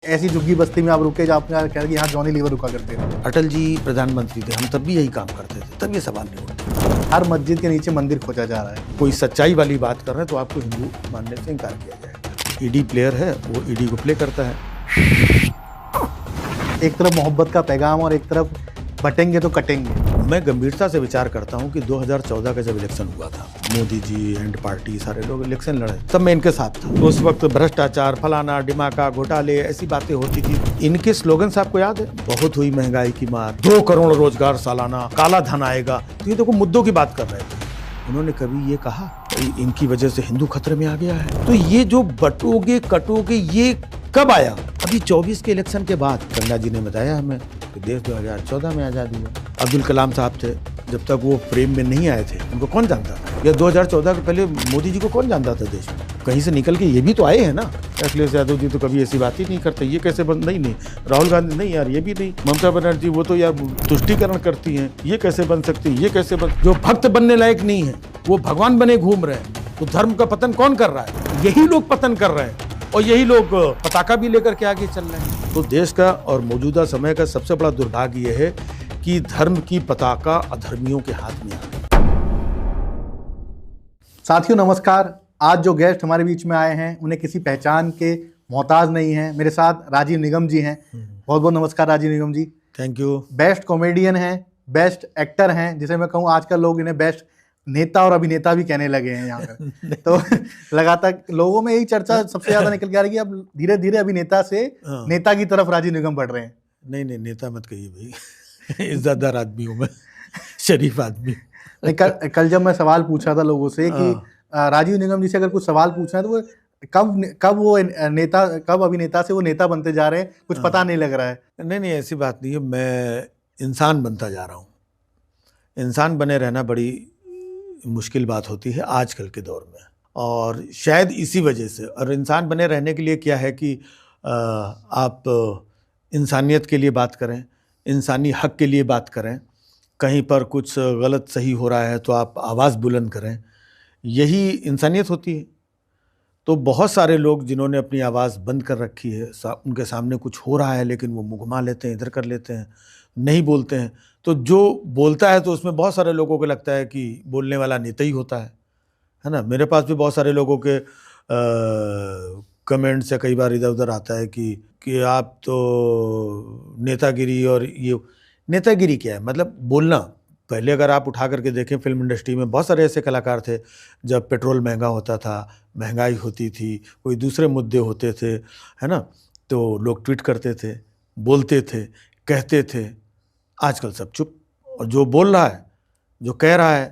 ऐसी झुग्गी बस्ती में आप रुके जहाँ आपने कह रहे कि यहाँ जॉनी लीवर रुका करते थे। अटल जी प्रधानमंत्री थे, हम तब भी यही काम करते थे, तब ये सवाल नहीं उठते। हर मस्जिद के नीचे मंदिर खोजा जा रहा है। कोई सच्चाई वाली बात कर रहे हैं तो आपको हिंदू मानने से इनकार किया जाएगा। ईडी प्लेयर है, वो ईडी को प्ले करता है। एक तरफ मोहब्बत का पैगाम और एक तरफ बटेंगे तो कटेंगे। मैं गंभीरता से विचार करता हूं कि 2014 का जब इलेक्शन हुआ था, मोदी जी एंड पार्टी सारे लोग इलेक्शन लड़े, तब मैं इनके साथ था। तो उस वक्त भ्रष्टाचार, फलाना डिमाका, घोटाले, ऐसी बातें होती थी। इनके स्लोगन्स आपको याद है? बहुत हुई महंगाई की मार, 2 करोड़ रोजगार सालाना, काला धन आएगा। तो ये देखो मुद्दों की बात कर रहे थे। उन्होंने कभी ये कहा इनकी वजह से हिंदू खतरे में आ गया है? तो ये जो बटोगे कटोगे ये कब आया? अभी 24 के इलेक्शन के बाद गंगा जी ने बताया हमें कि देश 2014 में आज़ादी हुआ। अब्दुल कलाम साहब थे, जब तक वो फ्रेम में नहीं आए थे उनको कौन जानता था? या 2014 के पहले मोदी जी को कौन जानता था देश में? कहीं से निकल के ये भी तो आए हैं ना। अखिलेश यादव जी तो कभी ऐसी बात ही नहीं करते। ये कैसे बन नहीं राहुल गांधी नहीं यार, ये भी नहीं। ममता बनर्जी वो तो यार तुष्टीकरण करती हैं, ये कैसे बन सकती है? ये कैसे बन? जो भक्त बनने लायक नहीं है वो भगवान बने घूम रहे हैं। तो धर्म का पतन कौन कर रहा है? यही लोग पतन कर रहे हैं और यही लोग पताका भी लेकर के आगे चल रहे हैं। तो देश का और मौजूदा समय का सबसे बड़ा दुर्भाग्य यह है कि धर्म की पताका अधर्मियों के हाथ में आ गई। साथियों नमस्कार। आज जो गेस्ट हमारे बीच में आए हैं उन्हें किसी पहचान के मोहताज नहीं है। मेरे साथ राजीव निगम जी हैं। बहुत बहुत नमस्कार Rajiv Nigam ji. Thank you. Best comedian हैं, बेस्ट एक्टर हैं, जिसे मैं कहूँ आजकल लोग इन्हें बेस्ट नेता और अभिनेता भी कहने लगे हैं यहाँ पर। तो लगातार लोगों में यही चर्चा सबसे ज्यादा निकल के आ रही है कि अब धीरे धीरे अभिनेता से नेता की तरफ राजीव निगम बढ़ रहे हैं। नहीं नेता मत कहिए भाई। इज्जतदार आदमी हूँ मैं, शरीफ आदमी। कल जब मैं सवाल पूछा था लोगों से कि राजीव निगम जी से अगर कुछ सवाल पूछना है तो वो कब अभिनेता से वो नेता बनते जा रहे हैं, कुछ पता नहीं लग रहा है। नहीं ऐसी बात नहीं है। मैं इंसान बनता जा रहा हूँ। इंसान बने रहना बड़ी मुश्किल बात होती है आजकल के दौर में, और शायद इसी वजह से। और इंसान बने रहने के लिए क्या है कि आप इंसानियत के लिए बात करें, इंसानी हक के लिए बात करें। कहीं पर कुछ गलत सही हो रहा है तो आप आवाज़ बुलंद करें, यही इंसानियत होती है। तो बहुत सारे लोग जिन्होंने अपनी आवाज़ बंद कर रखी है, उनके सामने कुछ हो रहा है लेकिन वो मुँह घुमा लेते हैं, इधर कर लेते हैं, नहीं बोलते हैं। तो जो बोलता है तो उसमें बहुत सारे लोगों को लगता है कि बोलने वाला नेता ही होता है ना। मेरे पास भी बहुत सारे लोगों के कमेंट से कई बार इधर उधर आता है कि आप तो नेतागिरी, और ये नेतागिरी क्या है? मतलब बोलना। पहले अगर आप उठा करके देखें, फिल्म इंडस्ट्री में बहुत सारे ऐसे कलाकार थे, जब पेट्रोल महंगा होता था, महंगाई होती थी, कोई दूसरे मुद्दे होते थे, है ना, तो लोग ट्वीट करते थे, बोलते थे, कहते थे। आजकल सब चुप, और जो बोल रहा है, जो कह रहा है,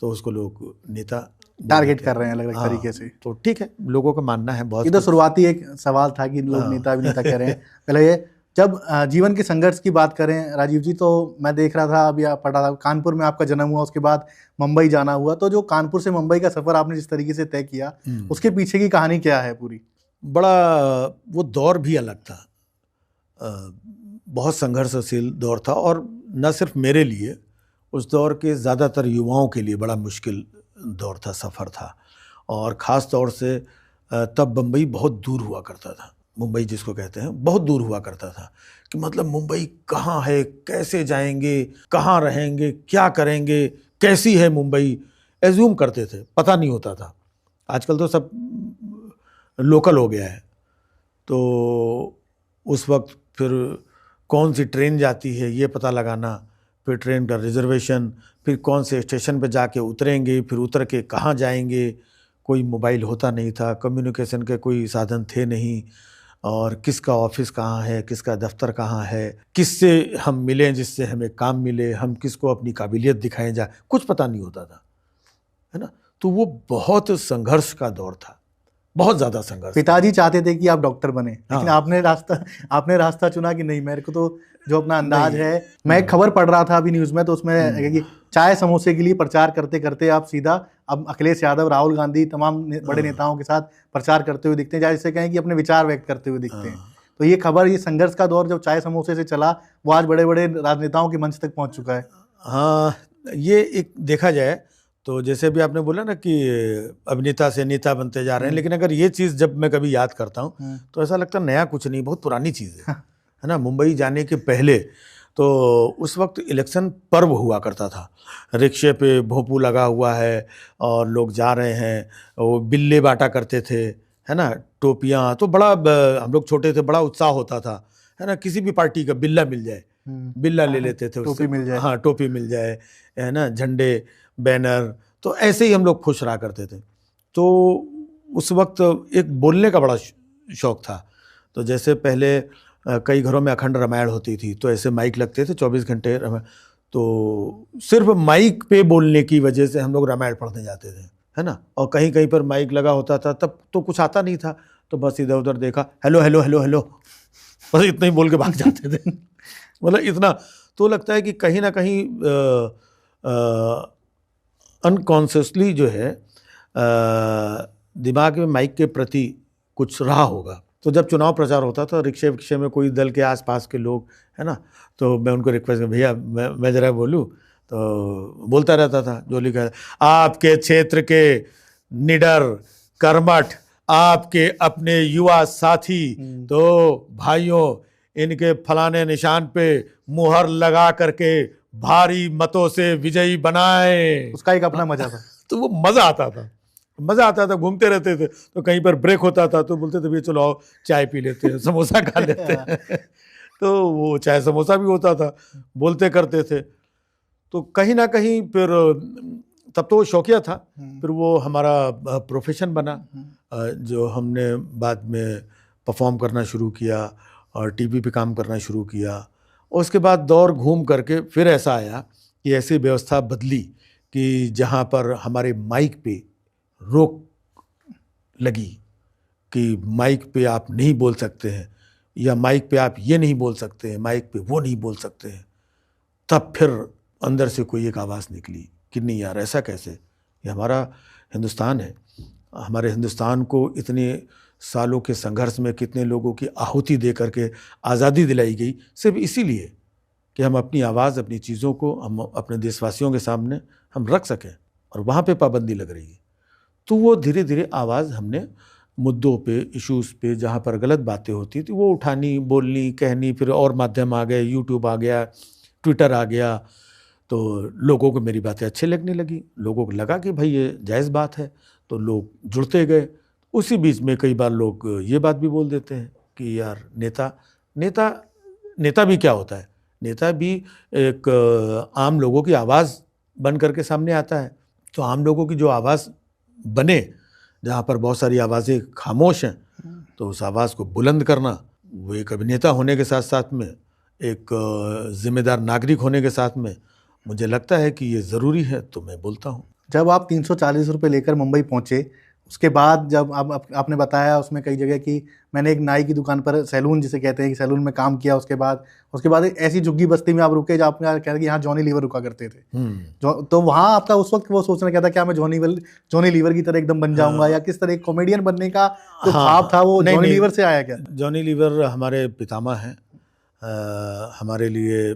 तो उसको लोग नेता टारगेट कर रहे हैं अलग अलग तरीके से। तो ठीक है, लोगों का मानना है। बहुत ये तो शुरुआती एक सवाल था कि लोग नेता अभिनेता कह रहे हैं। पहले ये जब जीवन के संघर्ष की बात करें राजीव जी, तो मैं देख रहा था, अभी पढ़ा था, कानपुर में आपका जन्म हुआ, उसके बाद मुंबई जाना हुआ। तो जो कानपुर से मुंबई का सफर आपने जिस तरीके से तय किया, उसके पीछे की कहानी क्या है पूरी? बड़ा वो दौर भी अलग था, बहुत संघर्षशील दौर था, और न सिर्फ मेरे लिए, उस दौर के ज़्यादातर युवाओं के लिए बड़ा मुश्किल दौर था, सफ़र था। और ख़ास तौर से तब मुंबई बहुत दूर हुआ करता था। मुंबई जिसको कहते हैं, बहुत दूर हुआ करता था कि मतलब मुंबई कहाँ है, कैसे जाएंगे, कहाँ रहेंगे, क्या करेंगे, कैसी है मुंबई, एज्यूम करते थे, पता नहीं होता था। आजकल तो सब लोकल हो गया है। तो उस वक्त फिर कौन सी ट्रेन जाती है ये पता लगाना, फिर ट्रेन का रिजर्वेशन, फिर कौन से स्टेशन पर जाके उतरेंगे, फिर उतर के कहाँ जाएंगे। कोई मोबाइल होता नहीं था, कम्युनिकेशन के कोई साधन थे नहीं, और किसका ऑफिस कहाँ है, किसका दफ्तर कहाँ है, किससे हम मिलें जिससे हमें काम मिले, हम किसको अपनी काबिलियत दिखाएं जाए, कुछ पता नहीं होता था, है ना। तो वो बहुत संघर्ष का दौर था, बहुत ज्यादा संघर्ष। पिताजी चाहते थे कि आप डॉक्टर बने, लेकिन आपने रास्ता चुना कि नहीं, मेरे को तो जो अपना अंदाज है। मैं एक खबर पढ़ रहा था अभी न्यूज में, तो उसमें कि चाय समोसे के लिए प्रचार करते करते आप सीधा अब अखिलेश यादव, राहुल गांधी, तमाम बड़े नेताओं के साथ प्रचार करते हुए दिखते हैं, जैसे कहें कि अपने विचार व्यक्त करते हुए दिखते हैं। तो ये खबर, ये संघर्ष का दौर जब चाय समोसे से चला, वो आज बड़े बड़े राजनेताओं के मंच तक पहुंच चुका है। हाँ, ये एक देखा जाए तो जैसे भी आपने बोला ना कि अभिनेता से नेता बनते जा रहे हैं, लेकिन अगर ये चीज़ जब मैं कभी याद करता हूँ तो ऐसा लगता है नया कुछ नहीं, बहुत पुरानी चीज़ है ना। मुंबई जाने के पहले तो उस वक्त इलेक्शन पर्व हुआ करता था, रिक्शे पे भोंपू लगा हुआ है और लोग जा रहे हैं, वो बिल्ले बांटा करते थे, है ना, टोपियाँ, तो बड़ा हम लोग छोटे थे, बड़ा उत्साह होता था, है ना, किसी भी पार्टी का बिल्ला मिल जाए, बिल्ला ले लेते थे, टोपी मिल जाए, हाँ टोपी मिल जाए, है ना, झंडे, बैनर, तो ऐसे ही हम लोग खुश रहा करते थे। तो उस वक्त एक बोलने का बड़ा शौक था। तो जैसे पहले कई घरों में अखंड रामायण होती थी, तो ऐसे माइक लगते थे 24 घंटे, तो सिर्फ माइक पे बोलने की वजह से हम लोग रामायण पढ़ने जाते थे, है ना। और कहीं कहीं पर माइक लगा होता था, तब तो कुछ आता नहीं था, तो बस इधर उधर देखा, हेलो हेलो हेलो हेलो, बस इतना ही बोल के भाग जाते थे। मतलब इतना तो लगता है कि कहीं ना कहीं अनकॉन्शियसली जो है दिमाग में माइक के प्रति कुछ रहा होगा। तो जब चुनाव प्रचार होता था, रिक्शे विक्शे में कोई दल के आसपास के लोग, है ना, तो मैं उनको रिक्वेस्ट कर, भैया मैं ज़रा बोलूँ, तो बोलता रहता था, जो लिखा, आपके क्षेत्र के निडर कर्मठ आपके अपने युवा साथी, तो भाइयों इनके फलाने निशान पे मुहर लगा करके भारी मतों से विजयी बनाए। उसका एक अपना मजा था। तो वो मज़ा आता था, घूमते रहते थे, तो कहीं पर ब्रेक होता था तो बोलते थे भैया चलो आओ चाय पी लेते हैं, समोसा खा लेते हैं। तो वो चाय समोसा भी होता था, बोलते करते थे। तो कहीं ना कहीं फिर तब तो वो शौकिया था, फिर वो हमारा प्रोफेशन बना, जो हमने बाद में परफॉर्म करना शुरू किया और टीवी पे काम करना शुरू किया। और उसके बाद दौर घूम करके फिर ऐसा आया कि ऐसी व्यवस्था बदली कि जहाँ पर हमारे माइक पे रोक लगी कि माइक पे आप नहीं बोल सकते हैं, या माइक पे आप ये नहीं बोल सकते हैं, माइक पे वो नहीं बोल सकते हैं। तब फिर अंदर से कोई एक आवाज़ निकली कि नहीं यार, ऐसा कैसे, ये हमारा हिंदुस्तान है, हमारे हिंदुस्तान को इतने सालों के संघर्ष में कितने लोगों की आहुति दे करके आज़ादी दिलाई गई, सिर्फ इसीलिए कि हम अपनी आवाज़, अपनी चीज़ों को हम अपने देशवासियों के सामने हम रख सकें, और वहाँ पे पाबंदी लग रही है। तो वो धीरे धीरे आवाज़ हमने मुद्दों पे, इश्यूज़ पे, जहाँ पर गलत बातें होती थी वो उठानी, बोलनी, कहनी। फिर और माध्यम आ गए, यूट्यूब आ गया, ट्विटर आ गया, तो लोगों को मेरी बातें अच्छी लगने लगी, लोगों को लगा कि भाई ये जायज़ बात है, तो लोग जुड़ते गए। उसी बीच में कई बार लोग ये बात भी बोल देते हैं कि यार नेता भी क्या होता है, नेता भी एक आम लोगों की आवाज़ बन करके सामने आता है। तो आम लोगों की जो आवाज़ बने, जहाँ पर बहुत सारी आवाज़ें खामोश हैं, तो उस आवाज़ को बुलंद करना, वो एक अभिनेता होने के साथ साथ में, एक जिम्मेदार नागरिक होने के साथ में मुझे लगता है कि ये ज़रूरी है, तो मैं बोलता हूँ। जब आप 340 रुपये लेकर मुंबई पहुँचे, उसके बाद जब आपने बताया उसमें कई जगह कि मैंने एक नाई की दुकान पर, सैलून जिसे कहते हैं, कि सैलून में काम किया, उसके बाद एक ऐसी झुग्गी बस्ती में आप रुके जहाँ आपने कह रहे कि यहाँ जॉनी लीवर रुका करते थे। तो वहाँ आपका उस वक्त वो सोचना क्या था, क्या मैं जॉनी लीवर की तरह एकदम बन जाऊंगा, या किस तरह कॉमेडियन बनने का जो ख्वाब था वो जॉनी लीवर से आया क्या? जॉनी लीवर हमारे पितामह हैं, हमारे लिए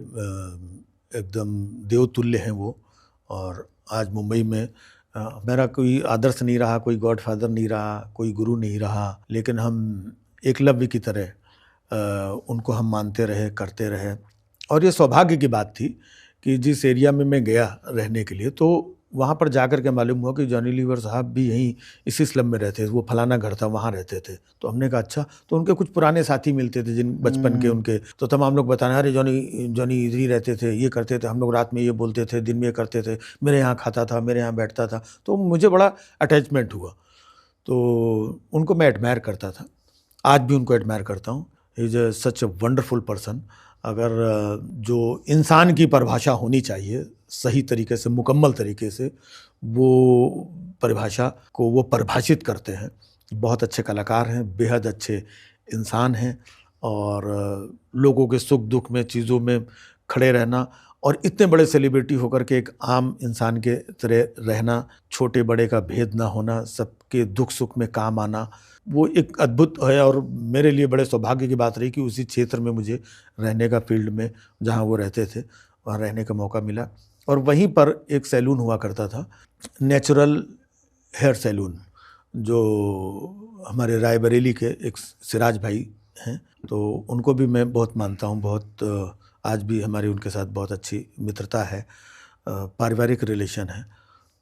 एकदम देवतुल्य हैं वो। और आज मुंबई में मेरा कोई आदर्श नहीं रहा, कोई गॉडफादर नहीं रहा, कोई गुरु नहीं रहा, लेकिन हम एकलव्य की तरह उनको हम मानते रहे, करते रहे। और ये सौभाग्य की बात थी कि जिस एरिया में मैं गया रहने के लिए, तो वहाँ पर जाकर के मालूम हुआ कि जॉनी लीवर साहब भी यहीं इसी स्लम में रहते थे, वो फलाना घर था वहाँ रहते थे। तो हमने कहा अच्छा, तो उनके कुछ पुराने साथी मिलते थे जिन बचपन के उनके, तो तमाम लोग बताना, अरे जॉनी इधर ही रहते थे, ये करते थे, हम लोग रात में ये बोलते थे, दिन में ये करते थे, मेरे यहाँ खाता था, मेरे यहाँ बैठता था। तो मुझे बड़ा अटैचमेंट हुआ, तो उनको मैं एडमायर करता था, आज भी उनको एडमायर करता हूँ। Is such a wonderful person. अगर जो इंसान की परिभाषा होनी चाहिए सही तरीके से, मुकम्मल तरीके से, वो परिभाषा को वो परिभाषित करते हैं। बहुत अच्छे कलाकार हैं, बेहद अच्छे इंसान हैं, और लोगों के सुख दुख में, चीज़ों में खड़े रहना, और इतने बड़े सेलिब्रिटी होकर के एक आम इंसान के तरह रहना, छोटे बड़े का भेद ना होना, सबके दुख सुख में काम आना, वो एक अद्भुत है। और मेरे लिए बड़े सौभाग्य की बात रही कि उसी क्षेत्र में मुझे रहने का, फील्ड में जहाँ वो रहते थे वहाँ रहने का मौका मिला। और वहीं पर एक सैलून हुआ करता था, नेचुरल हेयर सैलून, जो हमारे रायबरेली के एक सिराज भाई हैं, तो उनको भी मैं बहुत मानता हूँ, बहुत आज भी हमारी उनके साथ बहुत अच्छी मित्रता है, पारिवारिक रिलेशन है।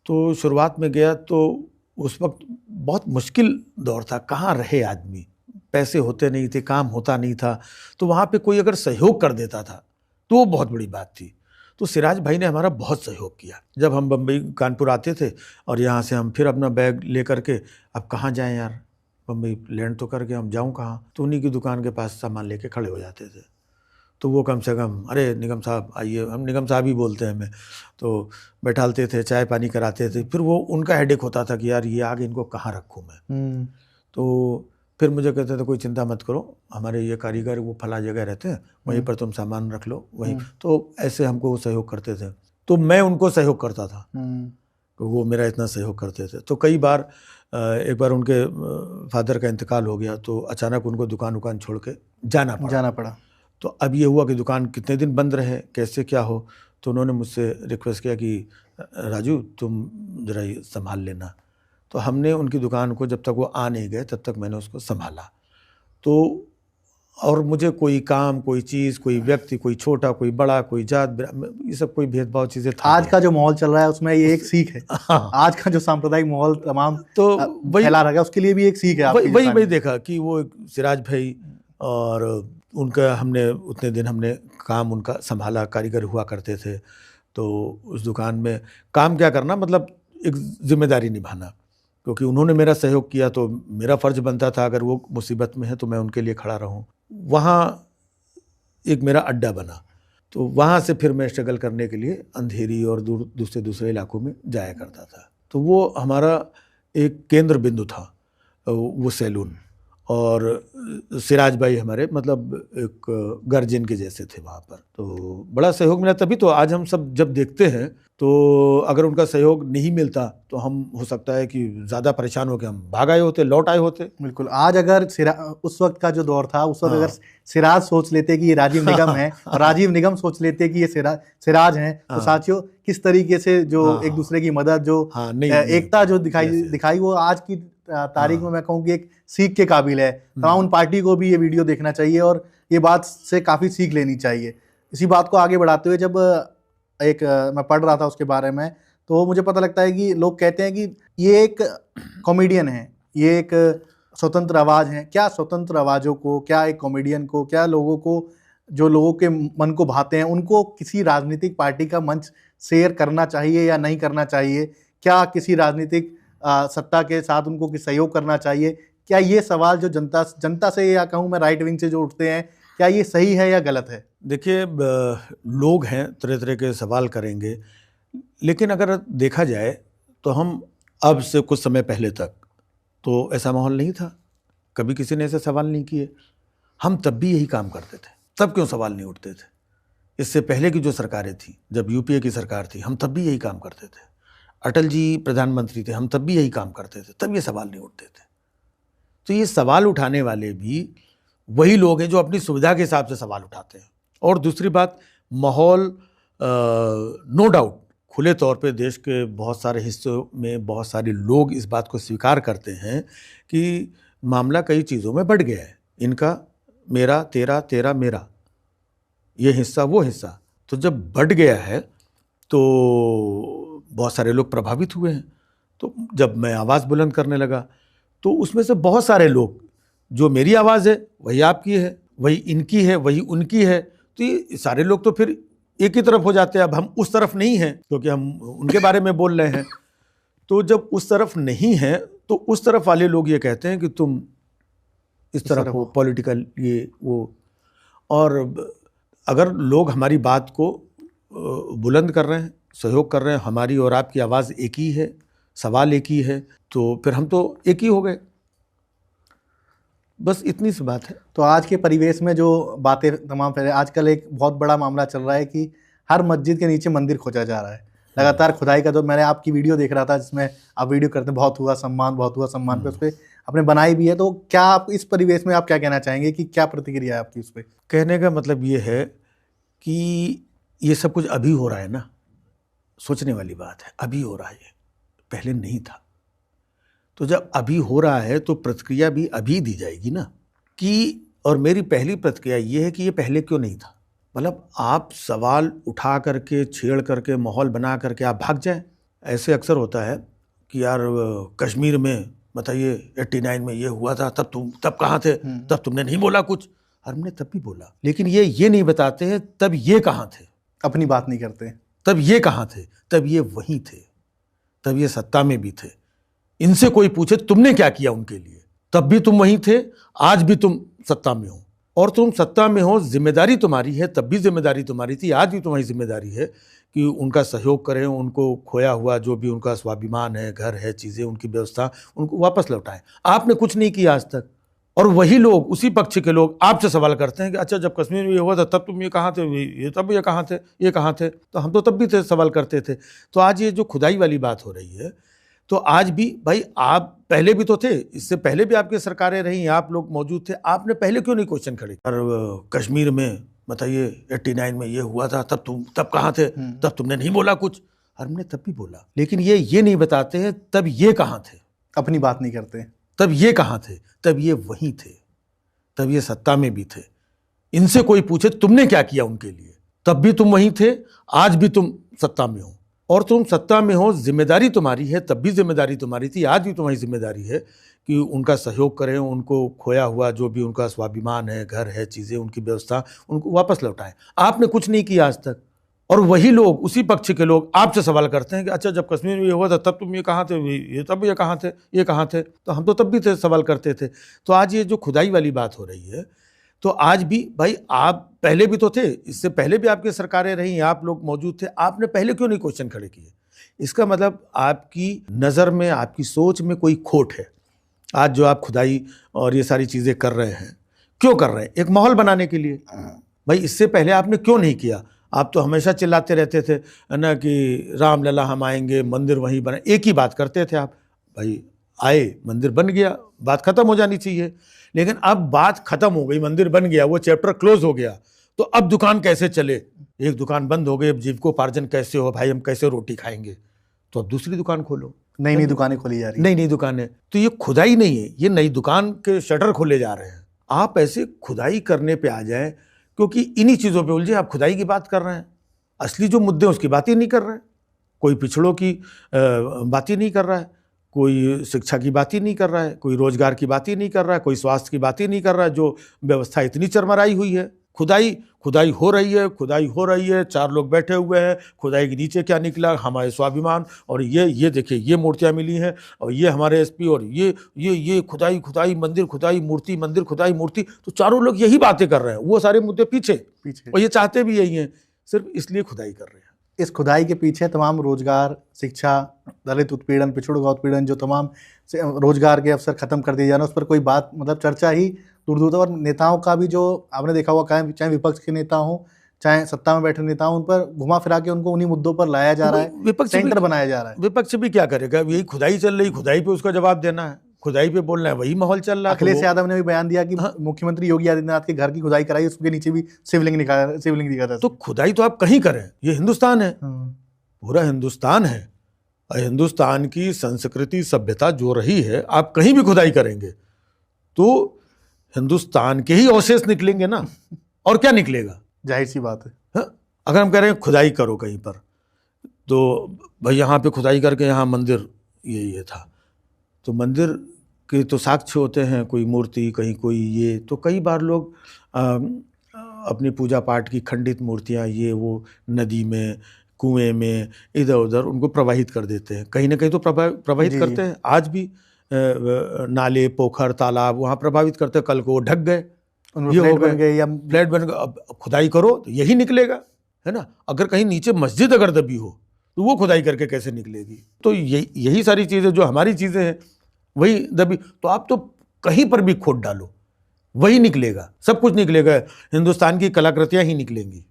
तो शुरुआत में गया तो उस वक्त बहुत मुश्किल दौर था, कहाँ रहे आदमी, पैसे होते नहीं थे, काम होता नहीं था, तो वहाँ पे कोई अगर सहयोग कर देता था तो वो बहुत बड़ी बात थी। तो सिराज भाई ने हमारा बहुत सहयोग किया। जब हम बम्बई कानपुर आते थे और यहाँ से हम फिर अपना बैग ले करके, अब कहाँ जाएं यार, बम्बई लैंड तो करके हम जाऊँ कहाँ, तो उन्हीं की दुकान के पास सामान लेके खड़े हो जाते थे। तो वो कम से कम, अरे निगम साहब आइए, हम निगम साहब ही बोलते हैं हमें, तो बैठालते थे, चाय पानी कराते थे। फिर वो उनका हेडेक होता था कि यार ये आगे इनको कहाँ रखूँ मैं। तो फिर मुझे कहते थे कोई चिंता मत करो, हमारे ये कारीगर वो फला जगह रहते हैं, वहीं पर तुम सामान रख लो वहीं। तो ऐसे हमको वो सहयोग करते थे, तो मैं उनको सहयोग करता था, तो वो मेरा इतना सहयोग करते थे। तो कई बार एक बार उनके फादर का इंतकाल हो गया, तो अचानक उनको दुकान छोड़ के जाना पड़ा। तो अब ये हुआ कि दुकान कितने दिन बंद रहे, कैसे क्या हो। तो उन्होंने मुझसे रिक्वेस्ट किया कि राजू तुम जरा ये संभाल लेना। तो हमने उनकी दुकान को, जब तक वो आ नहीं गए तब तक मैंने उसको संभाला। तो और मुझे कोई काम, कोई चीज़, कोई व्यक्ति, कोई छोटा, कोई बड़ा, कोई जात, ये सब कोई भेदभाव चीज़ें था। आज का जो माहौल चल रहा है उसमें ये एक सीख है। हाँ, आज का जो सांप्रदायिक माहौल तमाम तो वही फैला रहा है, उसके लिए भी एक सीख है आपकी। वही देखा कि वो सिराज भाई, और उनका हमने उतने दिन हमने काम उनका संभाला, कारीगर हुआ करते थे। तो उस दुकान में काम क्या करना, मतलब एक जिम्मेदारी निभाना, क्योंकि उन्होंने मेरा सहयोग किया तो मेरा फ़र्ज बनता था, अगर वो मुसीबत में है तो मैं उनके लिए खड़ा रहूं। वहाँ एक मेरा अड्डा बना, तो वहाँ से फिर मैं स्ट्रगल करने के लिए अंधेरी और दूसरे इलाकों में जाया करता था। तो वो हमारा एक केंद्र बिंदु था, वो सैलून। और सिराज भाई हमारे मतलब एक गार्जियन के जैसे थे वहाँ पर, तो बड़ा सहयोग मिला। तभी तो आज हम सब जब देखते हैं, तो अगर उनका सहयोग नहीं मिलता तो हम हो सकता है कि ज़्यादा परेशान होकर हम भाग आए होते, लौट आए होते। बिल्कुल। आज अगर उस वक्त का जो दौर था, उस वक्त अगर सिराज सोच लेते कि ये राजीव निगम है और राजीव निगम सोच लेते कि ये सिराज हैं, तो साथियों किस तरीके से जो एक दूसरे की मदद, जो एकता जो दिखाई वो आज की तारीख में मैं कहूँ कि एक सीख के काबिल है। तमाम पार्टी को भी ये वीडियो देखना चाहिए और ये बात से काफ़ी सीख लेनी चाहिए। इसी बात को आगे बढ़ाते हुए, जब मैं पढ़ रहा था उसके बारे में, तो मुझे पता लगता है कि लोग कहते हैं कि ये एक कॉमेडियन है, ये एक स्वतंत्र आवाज़ है। क्या स्वतंत्र आवाज़ों को, क्या एक कॉमेडियन को, क्या लोगों को, जो लोगों के मन को भाते हैं, उनको किसी राजनीतिक पार्टी का मंच शेयर करना चाहिए या नहीं करना चाहिए? क्या किसी राजनीतिक सत्ता के साथ उनको किसी सहयोग करना चाहिए? क्या ये सवाल जो जनता से, या कहूँ मैं राइट विंग से जो उठते हैं, क्या ये सही है या गलत है? देखिए, लोग हैं तरह तरह के सवाल करेंगे, लेकिन अगर देखा जाए तो हम अब से कुछ समय पहले तक तो ऐसा माहौल नहीं था, कभी किसी ने ऐसे सवाल नहीं किए। हम तब भी यही काम करते थे, तब क्यों सवाल नहीं उठते थे? इससे पहले की जो सरकारें थी, जब यूपीए की सरकार थी, हम तब भी यही काम करते थे। अटल जी प्रधानमंत्री थे, हम तब भी यही काम करते थे, तब ये सवाल नहीं उठते थे। तो ये सवाल उठाने वाले भी वही लोग हैं जो अपनी सुविधा के हिसाब से सवाल उठाते हैं। और दूसरी बात, माहौल नो डाउट खुले तौर पे देश के बहुत सारे हिस्सों में बहुत सारे लोग इस बात को स्वीकार करते हैं कि मामला कई चीज़ों में बढ़ गया है, इनका मेरा, तेरा, तेरा मेरा, ये हिस्सा वो हिस्सा। तो जब बढ़ गया है तो बहुत सारे लोग प्रभावित हुए हैं। तो जब मैं आवाज़ बुलंद करने लगा तो उसमें से बहुत सारे लोग, जो मेरी आवाज़ है वही आपकी है, वही इनकी है, वही उनकी है, तो ये सारे लोग तो फिर एक ही तरफ हो जाते हैं। अब हम उस तरफ नहीं हैं क्योंकि हम उनके बारे में बोल रहे हैं। तो जब उस तरफ नहीं है तो उस तरफ वाले लोग ये कहते हैं कि तुम इस तरफ हो, पॉलिटिकल ये वो। और अगर लोग हमारी बात को बुलंद कर रहे हैं, सहयोग कर रहे हैं, हमारी और आपकी आवाज़ एक ही है, सवाल एक ही है, तो फिर हम तो एक ही हो गए। बस इतनी सी बात है। तो आज के परिवेश में जो बातें तमाम फैले, आजकल एक बहुत बड़ा मामला चल रहा है कि हर मस्जिद के नीचे मंदिर खोजा जा रहा है लगातार, खुदाई का। तो मैंने आपकी वीडियो देख रहा था जिसमें आप वीडियो करते हैं, बहुत हुआ सम्मान पे, उस पर आपने बनाई भी है। तो क्या आप इस परिवेश में आप क्या कहना चाहेंगे, कि क्या प्रतिक्रिया है आपकी उस पर? कहने का मतलब ये है कि ये सब कुछ अभी हो रहा है ना, सोचने वाली बात है, अभी हो रहा है ये। पहले नहीं था। तो जब अभी हो रहा है तो प्रतिक्रिया भी अभी दी जाएगी ना कि, और मेरी पहली प्रतिक्रिया ये है कि ये पहले क्यों नहीं था। मतलब आप सवाल उठा करके, छेड़ करके, माहौल बना करके आप भाग जाएं। ऐसे अक्सर होता है कि यार कश्मीर में बताइए 89 में ये हुआ था, तब कहाँ थे, तब तुमने नहीं बोला कुछ। हमने तब भी बोला, लेकिन ये नहीं बताते हैं तब ये कहाँ थे, अपनी बात नहीं करते, तब ये कहाँ थे, तब ये वहीं थे, तब ये सत्ता में भी थे। इनसे कोई पूछे तुमने क्या किया उनके लिए, तब भी तुम वहीं थे, आज भी तुम सत्ता में हो, और तुम सत्ता में हो, जिम्मेदारी तुम्हारी है, तब भी जिम्मेदारी तुम्हारी थी, आज भी तुम्हारी जिम्मेदारी है कि उनका सहयोग करें, उनको खोया हुआ जो भी उनका स्वाभिमान है, घर है, चीज़ें, उनकी व्यवस्था, उनको वापस लौटाएं। आपने कुछ नहीं किया आज तक, और वही लोग, उसी पक्ष के लोग आपसे सवाल करते हैं कि अच्छा जब कश्मीर में ये हुआ था तब तुम ये कहाँ थे, तब ये कहाँ थे, ये कहाँ थे। तो हम तो तब भी थे, सवाल करते थे। तो आज ये जो खुदाई वाली बात हो रही है, तो आज भी भाई आप पहले भी तो थे, इससे पहले भी आपकी सरकारें रही, आप लोग मौजूद थे, आपने पहले क्यों नहीं क्वेश्चन खड़े। और कश्मीर में बताइए 89 में ये हुआ था, तब कहाँ थे, तब तुमने नहीं बोला कुछ। हमने तब भी बोला, लेकिन ये नहीं बताते हैं तब ये कहाँ थे, अपनी बात नहीं करते, तब ये कहाँ थे, तब ये वहीं थे, तब ये सत्ता में भी थे। इनसे कोई पूछे तुमने क्या किया उनके लिए, तब भी तुम वहीं थे, आज भी तुम सत्ता में हो, और तुम सत्ता में हो, जिम्मेदारी तुम्हारी है, तब भी जिम्मेदारी तुम्हारी थी, आज भी तुम्हारी जिम्मेदारी है कि उनका सहयोग करें, उनको खोया हुआ जो भी उनका स्वाभिमान है, घर है, चीज़ें, उनकी व्यवस्था, उनको वापस लौटाएं। आपने कुछ नहीं किया आज तक, और वही लोग, उसी पक्ष के लोग आपसे सवाल करते हैं कि अच्छा जब कश्मीर में ये हुआ था तब तुम ये कहाँ थे, तब ये कहाँ थे, ये कहाँ थे। तो हम तो तब भी थे, सवाल करते थे। तो आज ये जो खुदाई वाली बात हो रही है, तो आज भी भाई आप पहले भी तो थे, इससे पहले भी आपकी सरकारें रही, आप लोग मौजूद थे, आपने पहले क्यों नहीं क्वेश्चन खड़े किए। इसका मतलब आपकी नज़र में, आपकी सोच में कोई खोट है। आज जो आप खुदाई और ये सारी चीज़ें कर रहे हैं, क्यों कर रहे हैं, एक माहौल बनाने के लिए। भाई इससे पहले आपने क्यों नहीं किया। आप तो हमेशा चिल्लाते रहते थे ना कि रामलला हम आएंगे, मंदिर वहीं बने, एक ही बात करते थे आप। भाई आए, मंदिर बन गया, बात खत्म हो जानी चाहिए। लेकिन अब बात खत्म हो गई, मंदिर बन गया, वो चैप्टर क्लोज हो गया, तो अब दुकान कैसे चले। एक दुकान बंद हो गई, अब जीविकोपार्जन कैसे हो, भाई हम कैसे रोटी खाएंगे, तो अब दूसरी दुकान खोलो। नई दुकानें खोली जा रही, नई दुकानें। तो ये खुदाई नहीं है, ये नई दुकान के शटर खोले जा रहे हैं। आप ऐसे खुदाई करने पे आ जाए, क्योंकि इन्हीं चीज़ों पे उलझे, आप खुदाई की बात कर रहे हैं, असली जो मुद्दे उसकी बात ही नहीं कर रहे हैं। कोई पिछड़ों की बात ही नहीं कर रहा है, कोई शिक्षा की बात ही नहीं कर रहा है, कोई रोजगार की बात ही नहीं कर रहा है, कोई स्वास्थ्य की बात ही नहीं कर रहा है, जो व्यवस्था इतनी चरमराई हुई है। खुदाई हो रही है, चार लोग बैठे हुए हैं, खुदाई के नीचे क्या निकला, हमारे स्वाभिमान, और ये देखिए ये मूर्तियाँ मिली हैं, और ये हमारे एसपी, और ये खुदाई मंदिर खुदाई मूर्ति, मंदिर खुदाई मूर्ति। तो चारों लोग यही बातें कर रहे हैं, वो सारे मुद्दे पीछे, और ये चाहते भी यही हैं, सिर्फ इसलिए खुदाई कर रहे हैं। इस खुदाई के पीछे तमाम रोजगार, शिक्षा, दलित उत्पीड़न, पिछड़ों का उत्पीड़न, जो तमाम रोजगार के अवसर खत्म कर दिए जाना, उस पर कोई बात, मतलब चर्चा ही दूर दूर तक। और नेताओं का भी, जो आपने देखा होगा, चाहे विपक्ष के नेता हों, चाहे सत्ता में बैठे नेता हों, उन पर घुमा फिरा के उनको उन्हीं मुद्दों पर लाया जा रहा है, विपक्ष सेंटर बनाया जा रहा है। विपक्ष भी क्या करेगा, यही खुदाई चल रही, खुदाई पे उसका जवाब देना है, खुदाई पे बोलना है, वही माहौल चल रहा है। अखिलेश यादव ने भी बयान दिया कि मुख्यमंत्री योगी आदित्यनाथ के घर की खुदाई कराई, उसके नीचे भी शिवलिंग दिखा था। तो खुदाई तो आप कहीं करें, ये हिंदुस्तान है, पूरा हिंदुस्तान है, और हिंदुस्तान की संस्कृति सभ्यता जो रही है, आप कहीं भी खुदाई करेंगे तो हिंदुस्तान के ही अवशेष निकलेंगे ना, और क्या निकलेगा, जाहिर सी बात है। हाँ? अगर हम कह रहे हैं खुदाई करो कहीं पर, तो भाई यहाँ पे खुदाई करके यहाँ मंदिर ये था, तो मंदिर के तो साक्ष्य होते हैं, कोई मूर्ति कहीं, कोई ये, तो कई बार लोग अपनी पूजा पाठ की खंडित मूर्तियाँ ये वो नदी में, कुएं में, इधर उधर उनको प्रवाहित कर देते हैं, कहीं ना कहीं तो प्रवाहित करते हैं। आज भी नाले, पोखर, तालाब वहाँ प्रभावित करते हैं, कल को वो ढक गए, ये हो गए या फ्लैट बन गए। अब खुदाई करो तो यही निकलेगा, है ना। अगर कहीं नीचे मस्जिद अगर दबी हो तो वो खुदाई करके कैसे निकलेगी। तो यही सारी चीज़ें जो हमारी चीज़ें हैं वही दबी, तो आप तो कहीं पर भी खोद डालो वही निकलेगा, सब कुछ निकलेगा। हिंदुस्तान की कलाकृतियाँ ही निकलेंगी,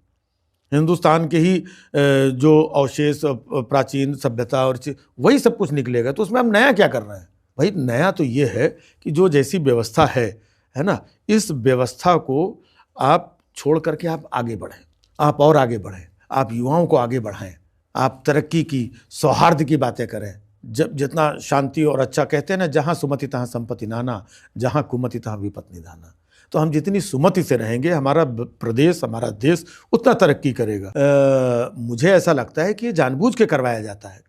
हिंदुस्तान के ही जो अवशेष, प्राचीन सभ्यता और वही सब कुछ निकलेगा। तो उसमें हम नया क्या कर रहे हैं भाई। नया तो ये है कि जो जैसी व्यवस्था है ना, इस व्यवस्था को आप छोड़ करके आप आगे बढ़ें, आप और आगे बढ़ें, आप युवाओं को आगे बढ़ाएं, आप तरक्की की, सौहार्द की बातें करें, जब जितना शांति और अच्छा कहते हैं ना, जहाँ सुमति तहाँ संपत्ति नाना, जहाँ कुमति तहाँ विपत्ति निधाना। तो हम जितनी सुमति से रहेंगे, हमारा प्रदेश, हमारा देश उतना तरक्की करेगा। मुझे ऐसा लगता है कि ये जानबूझ के करवाया जाता है।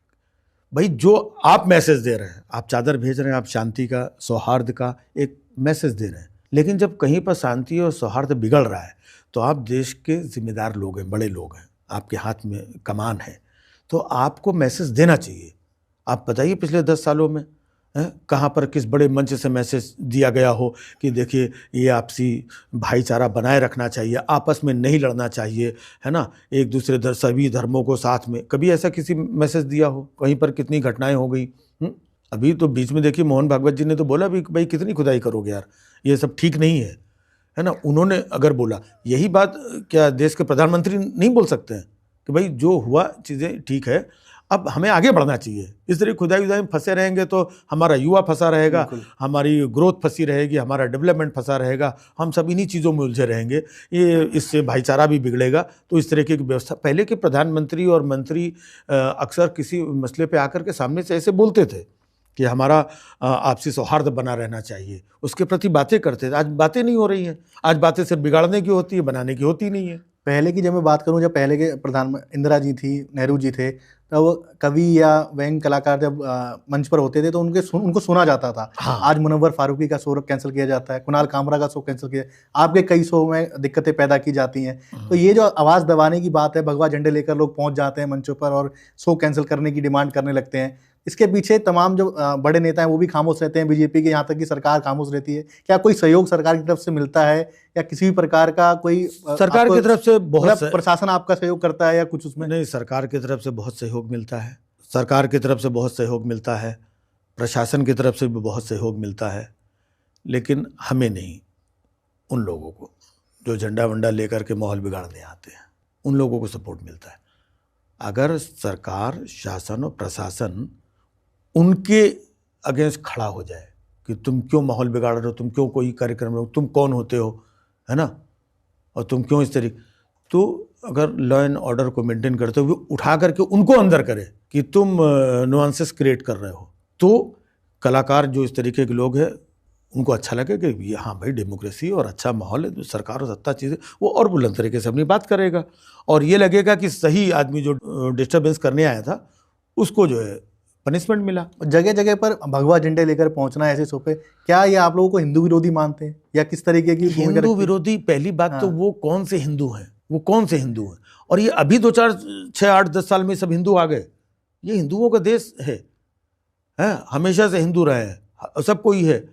भाई, जो आप मैसेज दे रहे हैं, आप चादर भेज रहे हैं, आप शांति का, सौहार्द का एक मैसेज दे रहे हैं, लेकिन जब कहीं पर शांति और सौहार्द बिगड़ रहा है तो आप देश के जिम्मेदार लोग हैं, बड़े लोग हैं, आपके हाथ में कमान है, तो आपको मैसेज देना चाहिए। आप बताइए पिछले 10 सालों में कहाँ पर किस बड़े मंच से मैसेज दिया गया हो कि देखिए ये आपसी भाईचारा बनाए रखना चाहिए, आपस में नहीं लड़ना चाहिए, है ना, एक दूसरे सभी धर्मों को साथ में। कभी ऐसा किसी मैसेज दिया हो? कहीं पर कितनी घटनाएं हो गई। अभी तो बीच में देखिए मोहन भागवत जी ने तो बोला भी कि भाई कितनी खुदाई करोगे यार, ये सब ठीक नहीं है ना। उन्होंने अगर बोला, यही बात क्या देश के प्रधानमंत्री नहीं बोल सकते हैं कि भाई जो हुआ चीज़ें ठीक है, अब हमें आगे बढ़ना चाहिए। इस तरह खुदाई उदाई में फंसे रहेंगे तो हमारा युवा फंसा रहेगा, हमारी ग्रोथ फंसी रहेगी, हमारा डेवलपमेंट फंसा रहेगा, हम सब इन्हीं चीज़ों में उलझे रहेंगे, ये इससे भाईचारा भी बिगड़ेगा। तो इस तरह की व्यवस्था, पहले के प्रधानमंत्री और मंत्री अक्सर किसी मसले पे आकर के सामने से ऐसे बोलते थे कि हमारा आपसी सौहार्द बना रहना चाहिए, उसके प्रति बातें करते थे। आज बातें नहीं हो रही हैं, आज बातें सिर्फ बिगाड़ने की होती है, बनाने की होती नहीं है। पहले की जब मैं बात करूं, जब पहले के प्रधानमंत्री इंदिरा जी थी, नेहरू जी थे, तब कवि या व्यंग कलाकार जब मंच पर होते थे तो उनको सुना जाता था। हाँ। आज मुनव्वर फारूकी का शो कैंसिल किया जाता है, कुणाल कामरा का शो कैंसिल किया, आपके कई शो में दिक्कतें पैदा की जाती हैं। तो ये जो आवाज़ दबाने की बात है, भगवा झंडे लेकर लोग पहुंच जाते हैं मंचों पर और शो कैंसिल करने की डिमांड करने लगते हैं, इसके पीछे तमाम जो बड़े नेता हैं वो भी खामोश रहते हैं, बीजेपी के, यहाँ तक कि सरकार खामोश रहती है। क्या कोई सहयोग सरकार की तरफ से मिलता है या किसी भी प्रकार का कोई सरकार की तरफ से बहुत प्रशासन आपका सहयोग करता है या कुछ उसमें? नहीं, सरकार की तरफ से बहुत सहयोग मिलता है, सरकार की तरफ से बहुत सहयोग मिलता है, प्रशासन की तरफ से भी बहुत सहयोग मिलता है, लेकिन हमें नहीं, उन लोगों को जो झंडा वंडा लेकर के माहौल बिगाड़ने आते हैं, उन लोगों को सपोर्ट मिलता है। अगर सरकार, शासन और प्रशासन उनके अगेंस्ट खड़ा हो जाए कि तुम क्यों माहौल बिगाड़ रहे हो, तुम क्यों कोई कार्यक्रम रहे हो, तुम कौन होते हो, है ना, और तुम क्यों इस तरीके, तो अगर लॉ एंड ऑर्डर को मेंटेन करते हुए उठा करके उनको अंदर करे कि तुम नुआंसेस क्रिएट कर रहे हो, तो कलाकार जो इस तरीके के लोग हैं उनको अच्छा लगे कि ये हाँ भाई डेमोक्रेसी और अच्छा माहौल है, सरकार और सत्ता चीज़ें, वो और बुलंद तरीके से अपनी बात करेगा और ये लगेगा कि सही आदमी जो डिस्टर्बेंस करने आया था उसको जो है पनिशमेंट मिला। जगह जगह पर भगवा झंडे लेकर पहुंचना ऐसे शो पे, क्या ये आप लोगों को हिंदू विरोधी मानते हैं या किस तरीके की? हिंदू विरोधी, पहली बात तो वो कौन से हिंदू हैं, वो कौन से हिंदू हैं? और ये अभी 2, 4, 6, 8, 10 साल में सब हिंदू आ गए? ये हिंदुओं का देश है, हमेशा से हिंदू रहे हैं, सब कोई है,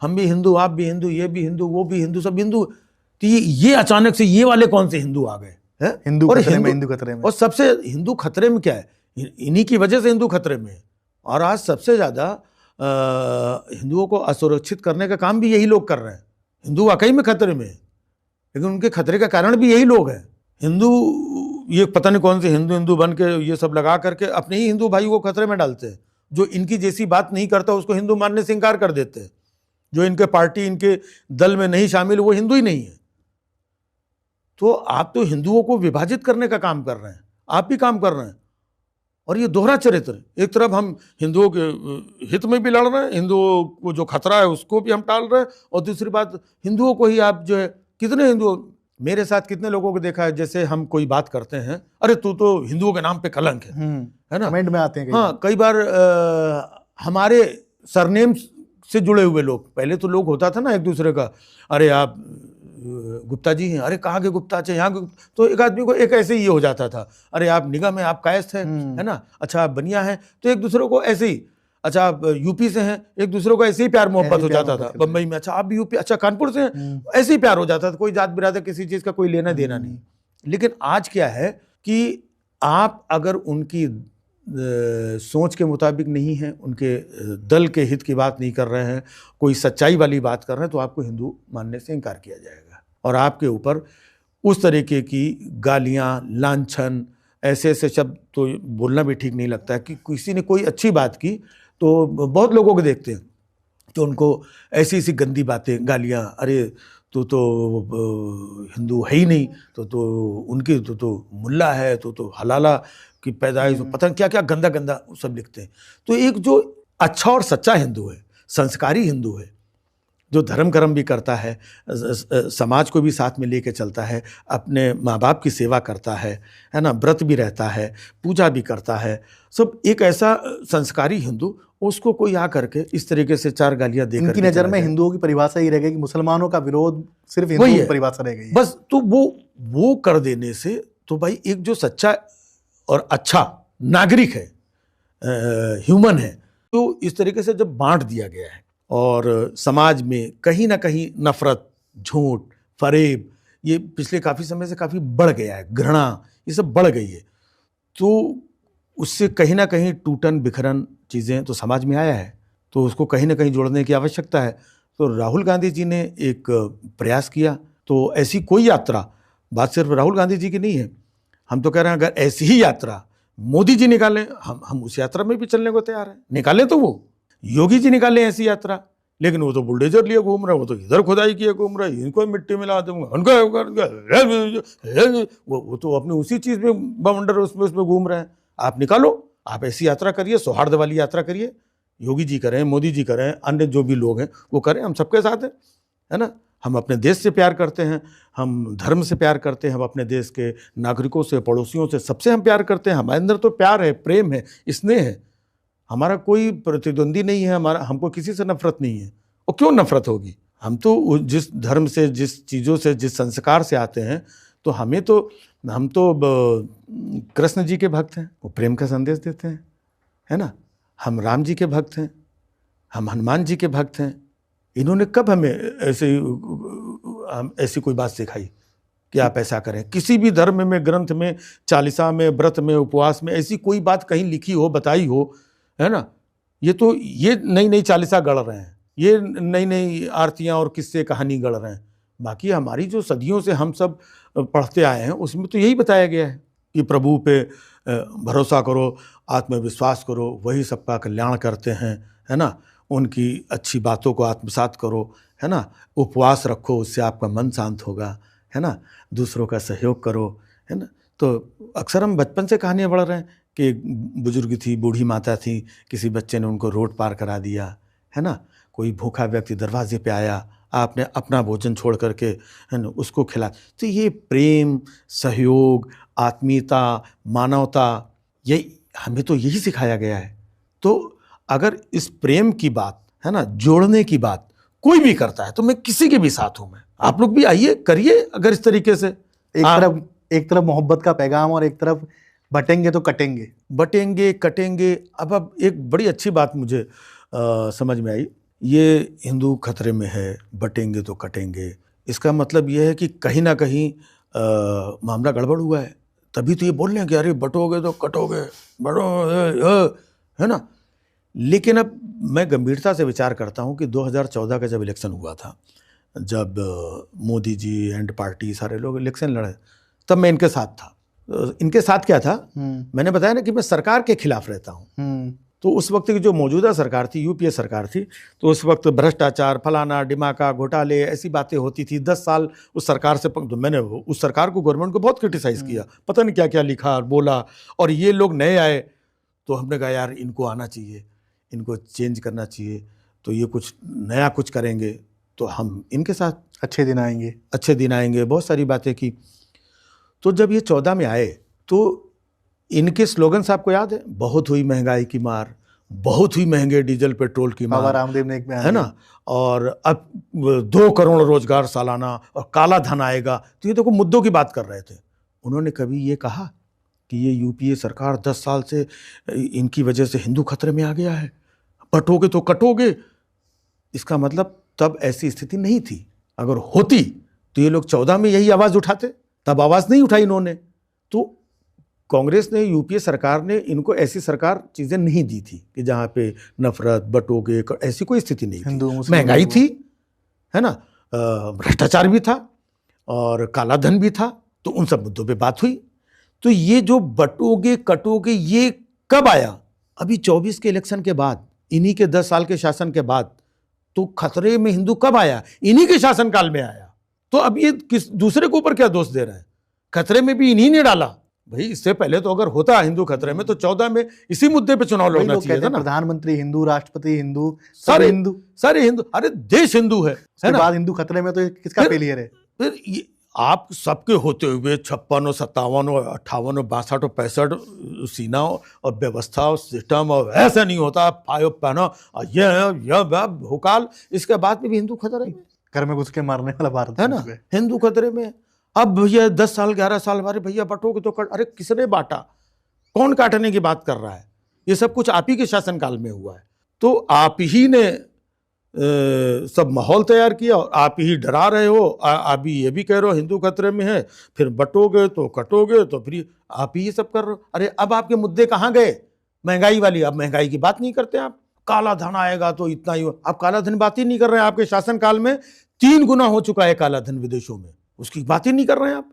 हम भी हिंदू, आप भी हिंदू, ये भी हिंदू, वो भी हिंदू, सब हिंदू। तो ये अचानक से ये वाले कौन से हिंदू आ गए? हिंदू खतरे में। और सबसे हिंदू खतरे में क्या है? इन्हीं की वजह से हिंदू खतरे में है। और आज सबसे ज़्यादा हिंदुओं को असुरक्षित करने का काम भी यही लोग कर रहे हैं। हिंदू वाकई में खतरे में है, लेकिन उनके खतरे का कारण भी यही लोग हैं। हिंदू ये पता नहीं कौन से हिंदू बन के ये सब लगा करके अपने ही हिंदू भाई को खतरे में डालते हैं। जो इनकी जैसी बात नहीं करता उसको हिंदू मानने से इनकार कर देते हैं। जो इनके पार्टी, इनके दल में नहीं शामिल, वो हिंदू ही नहीं है। तो आप तो हिंदुओं को विभाजित करने का काम कर रहे हैं, आप भी काम कर रहे हैं। और ये दोहरा चरित्र, एक तरफ हम हिंदुओं के हित में भी लड़ रहे हैं, हिंदुओं को जो खतरा है उसको भी हम टाल रहे हैं, और दूसरी बात हिंदुओं को ही आप जो है, कितने हिंदुओं, मेरे साथ कितने लोगों को देखा है, जैसे हम कोई बात करते हैं, अरे तू तो हिंदुओं के नाम पे कलंक है ना, कमेंट में आते हैं। हाँ, कई बार हमारे सरनेम से जुड़े हुए लोग, पहले तो लोग होता था ना एक दूसरे का, अरे आप गुप्ता जी हैं, अरे कहाँ के गुप्ता, अच्छा यहाँ, तो एक आदमी को एक ऐसे ही हो जाता था, अरे आप निगम हैं, आप कायस्थ हैं, है ना, अच्छा आप बनिया हैं, तो एक दूसरे को ऐसे ही, अच्छा आप यूपी से हैं, एक दूसरे को ऐसे ही प्यार मोहब्बत हो जाता था। बम्बई में, अच्छा आप भी यूपी, अच्छा कानपुर से हैं, ऐसे ही प्यार हो जाता था, कोई जात बिरादर किसी चीज़ का कोई लेना देना नहीं। लेकिन आज क्या है कि आप अगर उनकी सोच के मुताबिक नहीं है, उनके दल के हित की बात नहीं कर रहे हैं, कोई सच्चाई वाली बात कर रहे हैं, तो आपको हिंदू मानने से इनकार किया जाएगा और आपके ऊपर उस तरीके की गालियां, लांछन, ऐसे ऐसे शब्द तो बोलना भी ठीक नहीं लगता है कि किसी ने कोई अच्छी बात की तो बहुत लोगों को देखते हैं तो उनको ऐसी ऐसी गंदी बातें, गालियां, अरे हिंदू है ही नहीं, तो उनकी तो मुल्ला है, तो हलाला की पैदाइश, पता नहीं क्या क्या गंदा गंदा सब लिखते हैं। तो एक जो अच्छा और सच्चा हिंदू है, संस्कारी हिंदू है, जो धर्म कर्म भी करता है, समाज को भी साथ में लेके चलता है, अपने माँ बाप की सेवा करता है ना, व्रत भी रहता है, पूजा भी करता है, सब एक ऐसा संस्कारी हिंदू, उसको कोई आ करके इस तरीके से चार गालियां देकर, इनकी नज़र में हिंदुओं की परिभाषा ही रह गई कि मुसलमानों का विरोध सिर्फ हिंदुओं की परिभाषा रह गई है। बस तो वो कर देने से तो भाई एक जो सच्चा और अच्छा नागरिक है, ह्यूमन है, तो इस तरीके से जब बांट दिया गया है और समाज में कहीं ना कहीं नफरत, झूठ, फरेब, ये पिछले काफ़ी समय से काफ़ी बढ़ गया है, घृणा, ये सब बढ़ गई है, तो उससे कहीं ना कहीं टूटन बिखरन चीज़ें तो समाज में आया है, तो उसको कहीं ना कहीं जोड़ने की आवश्यकता है। तो राहुल गांधी जी ने एक प्रयास किया, तो ऐसी कोई यात्रा, बात सिर्फ राहुल गांधी जी की नहीं है, हम तो कह रहे हैं अगर ऐसी ही यात्रा मोदी जी निकालें, हम उस यात्रा में भी चलने को तैयार हैं। निकालें तो वो योगी जी निकालें ऐसी यात्रा, लेकिन वो तो बुलडोजर लिए घूम रहे हैं, वो तो इधर खुदाई किए घूम रहे हैं, इनको मिट्टी मिला दूंगा, उनको वो तो अपनी उसी चीज़ में बवंडर उसमें घूम रहे हैं। आप निकालो, आप ऐसी यात्रा करिए, सौहार्द वाली यात्रा करिए, योगी जी करें, मोदी जी करें, अन्य जो भी लोग हैं वो करें, हम सबके साथ हैं, है ना। हम अपने देश से प्यार करते हैं, हम धर्म से प्यार करते हैं, हम अपने देश के नागरिकों से, पड़ोसियों से, सबसे हम प्यार करते हैं। हमारे अंदर तो प्यार है, प्रेम है, स्नेह है, हमारा कोई प्रतिद्वंदी नहीं है, हमको किसी से नफरत नहीं है। और क्यों नफरत होगी? हम तो जिस धर्म से, जिस चीज़ों से, जिस संस्कार से आते हैं, तो हम तो कृष्ण जी के भक्त हैं, वो प्रेम का संदेश देते हैं, है ना। हम राम जी के भक्त हैं, हम हनुमान जी के भक्त हैं। इन्होंने कब हमें ऐसी कोई बात सिखाई कि आप ऐसा करें? किसी भी धर्म में, ग्रंथ में, चालीसा में, व्रत में, उपवास में ऐसी कोई बात कहीं लिखी हो, बताई हो, है ना। ये नई नई चालीसा गढ़ रहे हैं, ये नई नई आरतियाँ और किस्से कहानी गढ़ रहे हैं। बाकी हमारी जो सदियों से हम सब पढ़ते आए हैं, उसमें तो यही बताया गया है कि प्रभु पे भरोसा करो, आत्मविश्वास करो, वही सबका कल्याण करते हैं, है ना। उनकी अच्छी बातों को आत्मसात करो, है ना। उपवास रखो, उससे आपका मन शांत होगा, है ना। दूसरों का सहयोग करो, है ना। तो अक्सर हम बचपन से कहानियाँ पढ़ रहे हैं कि एक बुजुर्ग थी, बूढ़ी माता थी, किसी बच्चे ने उनको रोड पार करा दिया, है ना। कोई भूखा व्यक्ति दरवाजे पे आया, आपने अपना भोजन छोड़ करके, है ना, उसको खिला। तो ये प्रेम, सहयोग, आत्मीयता, मानवता, ये हमें तो यही सिखाया गया है। तो अगर इस प्रेम की बात, है ना, जोड़ने की बात कोई भी करता है, तो मैं किसी के भी साथ हूं। मैं, आप लोग भी आइए, करिए अगर इस तरीके से। एक तरफ मोहब्बत का पैगाम और एक तरफ बटेंगे तो कटेंगे, बटेंगे कटेंगे। अब एक बड़ी अच्छी बात मुझे समझ में आई, ये हिंदू खतरे में है, बटेंगे तो कटेंगे, इसका मतलब ये है कि कहीं ना कहीं मामला गड़बड़ हुआ है, तभी तो ये बोल रहे हैं कि अरे बटोगे तो कटोगे, है ना। लेकिन अब मैं गंभीरता से विचार करता हूँ कि 2014 का जब इलेक्शन हुआ था, जब मोदी जी एंड पार्टी सारे लोग इलेक्शन लड़े, तब मैं इनके साथ था। इनके साथ क्या था, मैंने बताया ना कि मैं सरकार के खिलाफ रहता हूँ। तो उस वक्त की जो मौजूदा सरकार थी, यूपीए सरकार थी, तो उस वक्त भ्रष्टाचार, फलाना डिमाका, घोटाले, ऐसी बातें होती थी। 10 साल उस सरकार से, तो मैंने उस सरकार को, गवर्नमेंट को बहुत क्रिटिसाइज़ किया, पता नहीं क्या क्या लिखा और बोला। और ये लोग नए आए तो हमने कहा यार इनको आना चाहिए, इनको चेंज करना चाहिए, तो ये कुछ नया कुछ करेंगे, तो हम इनके साथ अच्छे दिन आएंगे, बहुत सारी बातें की। तो जब ये 14 में आए, तो इनके स्लोगन्स आपको याद है, बहुत हुई महंगाई की मार, बहुत हुई महंगे डीजल पेट्रोल की मार, रामदेव ने एक बयान, है ना, और अब 2 करोड़ रोजगार सालाना और काला धन आएगा। तो ये देखो मुद्दों की बात कर रहे थे। उन्होंने कभी ये कहा कि ये यूपीए सरकार 10 साल से, इनकी वजह से हिंदू खतरे में आ गया है, बटोगे तो कटोगे। इसका मतलब तब ऐसी स्थिति नहीं थी। अगर होती तो ये लोग 14 में यही आवाज़ उठाते, तब आवाज़ नहीं उठाई इन्होंने। तो कांग्रेस ने, यूपीए सरकार ने इनको ऐसी सरकार चीज़ें नहीं दी थी कि जहाँ पे नफरत, बटोगे, ऐसी कोई स्थिति नहीं थी। महंगाई थी, है ना, भ्रष्टाचार भी था और काला धन भी था, तो उन सब मुद्दों पे बात हुई। तो ये जो बटोगे कटोगे, ये कब आया? अभी 24 के इलेक्शन के बाद, इन्हीं के 10 साल के शासन के बाद। तो खतरे में हिंदू कब आया? इन्हीं के शासनकाल में आया। तो अब ये किस दूसरे के ऊपर क्या दोष दे रहे हैं? खतरे में भी इन्हीं ने डाला भाई। इससे पहले तो अगर होता हिंदू खतरे में तो 14 में इसी मुद्दे पे चुनाव लड़ना चाहिए था ना। प्रधानमंत्री हिंदू, राष्ट्रपति हिंदू, सारे हिंदू, अरे देश हिंदू है उसके बाद हिंदू खतरे में, तो किसका फेलियर है? फिर ये आप सबके होते हुए 56 और 57 और 58 और 62 और 65 सीना और व्यवस्था और सिस्टम, और ऐसा नहीं होता पायो पहनो और ये भोकाल, इसके बाद में भी हिंदू खतरे में, घर में घुस के मारने वाला भारत है ना, हिंदू खतरे में। अब भैया 10 साल 11 साल हमारे भैया बटोगे तो अरे किसने बांटा, कौन काटने की बात कर रहा है? ये सब कुछ आप ही के शासनकाल में हुआ है। तो आप ही ने सब माहौल तैयार किया और आप ही डरा रहे हो। आप ही ये भी कह रहे हो हिंदू खतरे में है, फिर बटोगे तो कटोगे, तो फिर आप ही ये सब कर रहे हो। अरे अब आपके मुद्दे कहाँ गए? महंगाई वाली, अब महंगाई की बात नहीं करते आप। काला धन आएगा तो इतना ही, आप काला धन बात ही नहीं कर रहे हैं। आपके शासनकाल में 3 गुना हो चुका है काला धन विदेशों में, उसकी बात ही नहीं कर रहे हैं आप।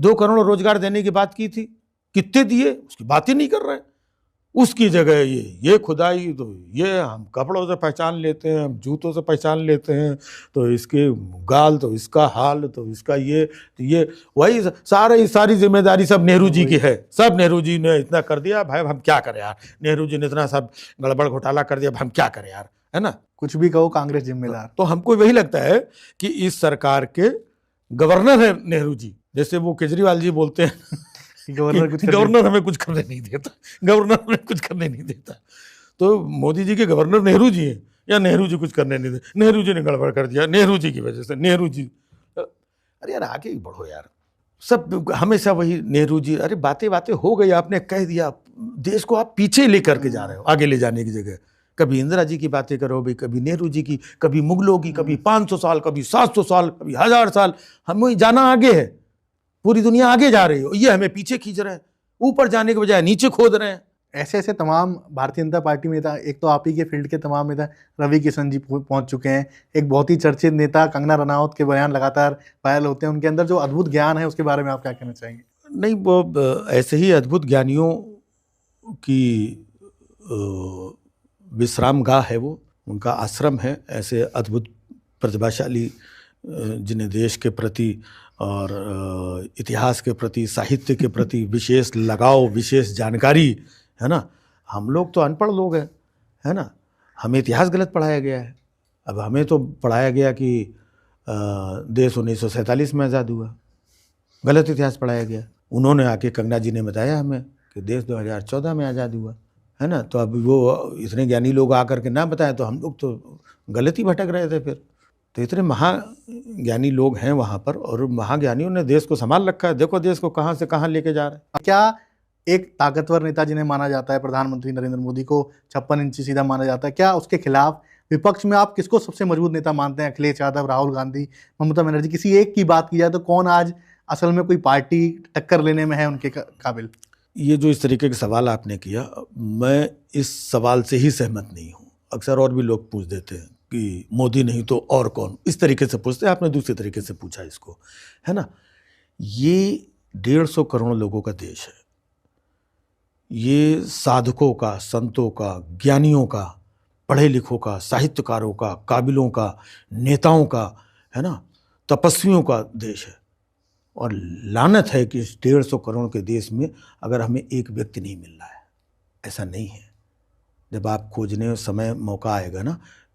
2 करोड़ रोजगार देने की बात की थी, कितने दिए उसकी बात ही नहीं कर रहे हैं। उसकी जगह ये खुदाई, तो ये हम कपड़ों से पहचान लेते हैं, हम जूतों से पहचान लेते हैं, तो इसके गाल, तो इसका हाल, तो इसका ये, तो ये वही सारी जिम्मेदारी सब नेहरू जी की है। सब नेहरू जी ने इतना कर दिया भाई, हम क्या करें यार, नेहरू जी ने इतना सब गड़बड़ घोटाला कर दिया, हम क्या करें यार, है ना। कुछ भी कहो कांग्रेस जिम्मेदार। तो हमको वही लगता है कि इस सरकार के गवर्नर है नेहरू जी, जैसे वो केजरीवाल जी बोलते हैं गवर्नर हमें कुछ करने नहीं देता, गवर्नर हमें कुछ करने नहीं देता। तो मोदी जी के गवर्नर नेहरू जी हैं, या नेहरू जी कुछ करने नहीं देते, नेहरू जी ने गड़बड़ कर दिया, नेहरू जी की वजह से, नेहरू जी। अरे यार आगे ही बढ़ो यार, सब हमेशा वही नेहरू जी। अरे बातें हो गई, आपने कह दिया, देश को आप पीछे लेकर के जा रहे हो, आगे ले जाने की जगह। कभी इंदिरा जी की बातें करो भाई, कभी नेहरू जी की, कभी मुगलों की, कभी 500 साल, कभी 700 साल, कभी 1000 साल। हमें जाना आगे है, पूरी दुनिया आगे जा रही हो, ये हमें पीछे खींच रहे हैं, ऊपर जाने के बजाय नीचे खोद रहे हैं। ऐसे तमाम भारतीय जनता पार्टी में नेता, एक तो आप ही के फील्ड के तमाम नेता, रवि किशन जी पहुंच चुके हैं, एक बहुत ही चर्चित नेता कंगना रनावत के बयान लगातार वायरल होते हैं, उनके अंदर जो अद्भुत ज्ञान है उसके बारे में आप क्या कहना चाहेंगे? नहीं, वो ऐसे ही अद्भुत ज्ञानियों की विश्राम गाह है, वो उनका आश्रम है। ऐसे अद्भुत प्रतिभाशाली जिन्हें देश के प्रति और इतिहास के प्रति, साहित्य के प्रति विशेष लगाव, विशेष जानकारी है ना। हम लोग तो अनपढ़ लोग हैं, है ना, हमें इतिहास गलत पढ़ाया गया है। अब हमें तो पढ़ाया गया कि देश 1947 में आज़ाद हुआ, गलत इतिहास पढ़ाया गया। उन्होंने आके, कंगना जी ने बताया हमें कि देश 2014 में आज़ाद हुआ, है ना। तो अब वो इतने ज्ञानी लोग आकर के ना बताएं तो हम लोग तो गलत ही भटक रहे थे फिर। तो इतने महाज्ञानी लोग हैं वहाँ पर, और महाज्ञानियों ने देश को संभाल रखा है। देखो देश को कहाँ से कहाँ लेके जा रहे हैं। क्या एक ताकतवर नेता जिन्हें माना जाता है, प्रधानमंत्री नरेंद्र मोदी को 56 इंची सीधा माना जाता है, क्या उसके खिलाफ विपक्ष में आप किसको सबसे मजबूत नेता मानते हैं? अखिलेश यादव, राहुल गांधी, ममता बनर्जी, किसी एक की बात की जाए तो कौन आज असल में कोई पार्टी टक्कर लेने में है उनके काबिल? ये जो इस तरीके के सवाल आपने किया, मैं इस सवाल से ही सहमत नहीं हूँ। अक्सर और भी लोग पूछ देते हैं कि मोदी नहीं तो और कौन, इस तरीके से पूछते हैं। आपने दूसरे तरीके से पूछा इसको, है ना। ये 150 करोड़ लोगों का देश है, ये साधकों का, संतों का, ज्ञानियों का, पढ़े लिखों का, साहित्यकारों का, काबिलों का, नेताओं का, है ना, तपस्वियों का देश है। और लानत है कि इस 150 करोड़ के देश में अगर हमें एक व्यक्ति नहीं मिल रहा है। ऐसा नहीं है, जब आप खोजने समय मौका आएगा ना,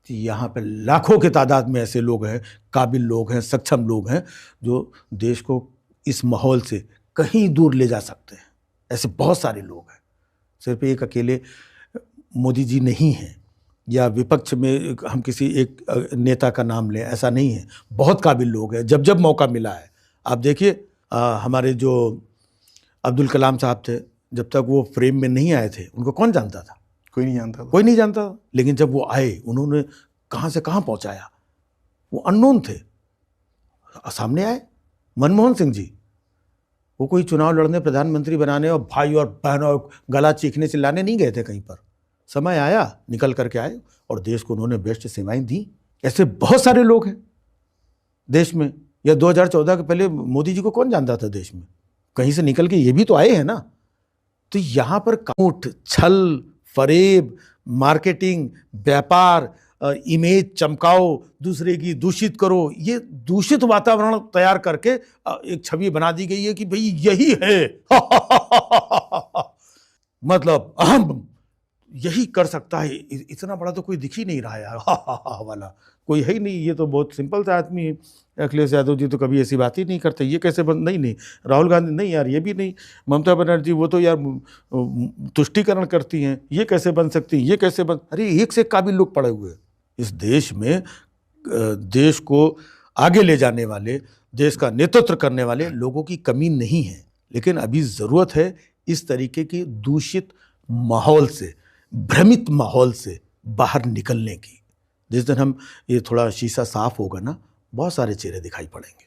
तो यहाँ पर लाखों की तादाद में ऐसे लोग हैं, काबिल लोग हैं, सक्षम लोग हैं, जो देश को इस माहौल से कहीं दूर ले जा सकते हैं। ऐसे बहुत सारे लोग हैं, सिर्फ एक अकेले मोदी जी नहीं हैं, या विपक्ष में हम किसी एक नेता का नाम लें, ऐसा नहीं है। बहुत काबिल लोग हैं, जब जब मौका मिला है। आप देखिए, हमारे जो अब्दुल कलाम साहब थे, जब तक वो फ्रेम में नहीं आए थे, उनको कौन जानता था? कोई नहीं जानता था। कोई नहीं जानता। लेकिन जब वो आए, उन्होंने कहाँ से कहाँ पहुँचाया। वो अननोन थे, सामने आए। मनमोहन सिंह जी, वो कोई चुनाव लड़ने, प्रधानमंत्री बनाने और भाई और बहनों गला चीखने चिल्लाने नहीं गए थे कहीं पर। समय आया, निकल करके आए और देश को उन्होंने बेस्ट सेवाएं दी। ऐसे बहुत सारे लोग हैं देश में। या 2014 के पहले मोदी जी को कौन जानता था देश में? कहीं से निकल के ये भी तो आए हैं ना। तो यहाँ पर कूट, छल, फरेब, मार्केटिंग, व्यापार, इमेज चमकाओ, दूसरे की दूषित करो, ये दूषित वातावरण तैयार करके एक छवि बना दी गई है कि भाई यही है मतलब अहम यही कर सकता है। इतना बड़ा तो कोई दिख ही नहीं रहा यार वाला कोई है ही नहीं। ये तो बहुत सिंपल सा आदमी है। अखिलेश यादव जी तो कभी ऐसी बात ही नहीं करते। ये कैसे बन, नहीं राहुल गांधी नहीं यार, ये भी नहीं। ममता बनर्जी वो तो यार तुष्टीकरण करती हैं, ये कैसे बन सकती हैं, ये कैसे बन, अरे एक से काबिल लोग पड़े हुए इस देश में। देश को आगे ले जाने वाले, देश का नेतृत्व करने वाले लोगों की कमी नहीं है, लेकिन अभी ज़रूरत है इस तरीके की दूषित माहौल से, भ्रमित माहौल से बाहर निकलने की। जिस दिन हम ये थोड़ा शीशा साफ होगा ना, बहुत सारे चेहरे दिखाई पड़ेंगे।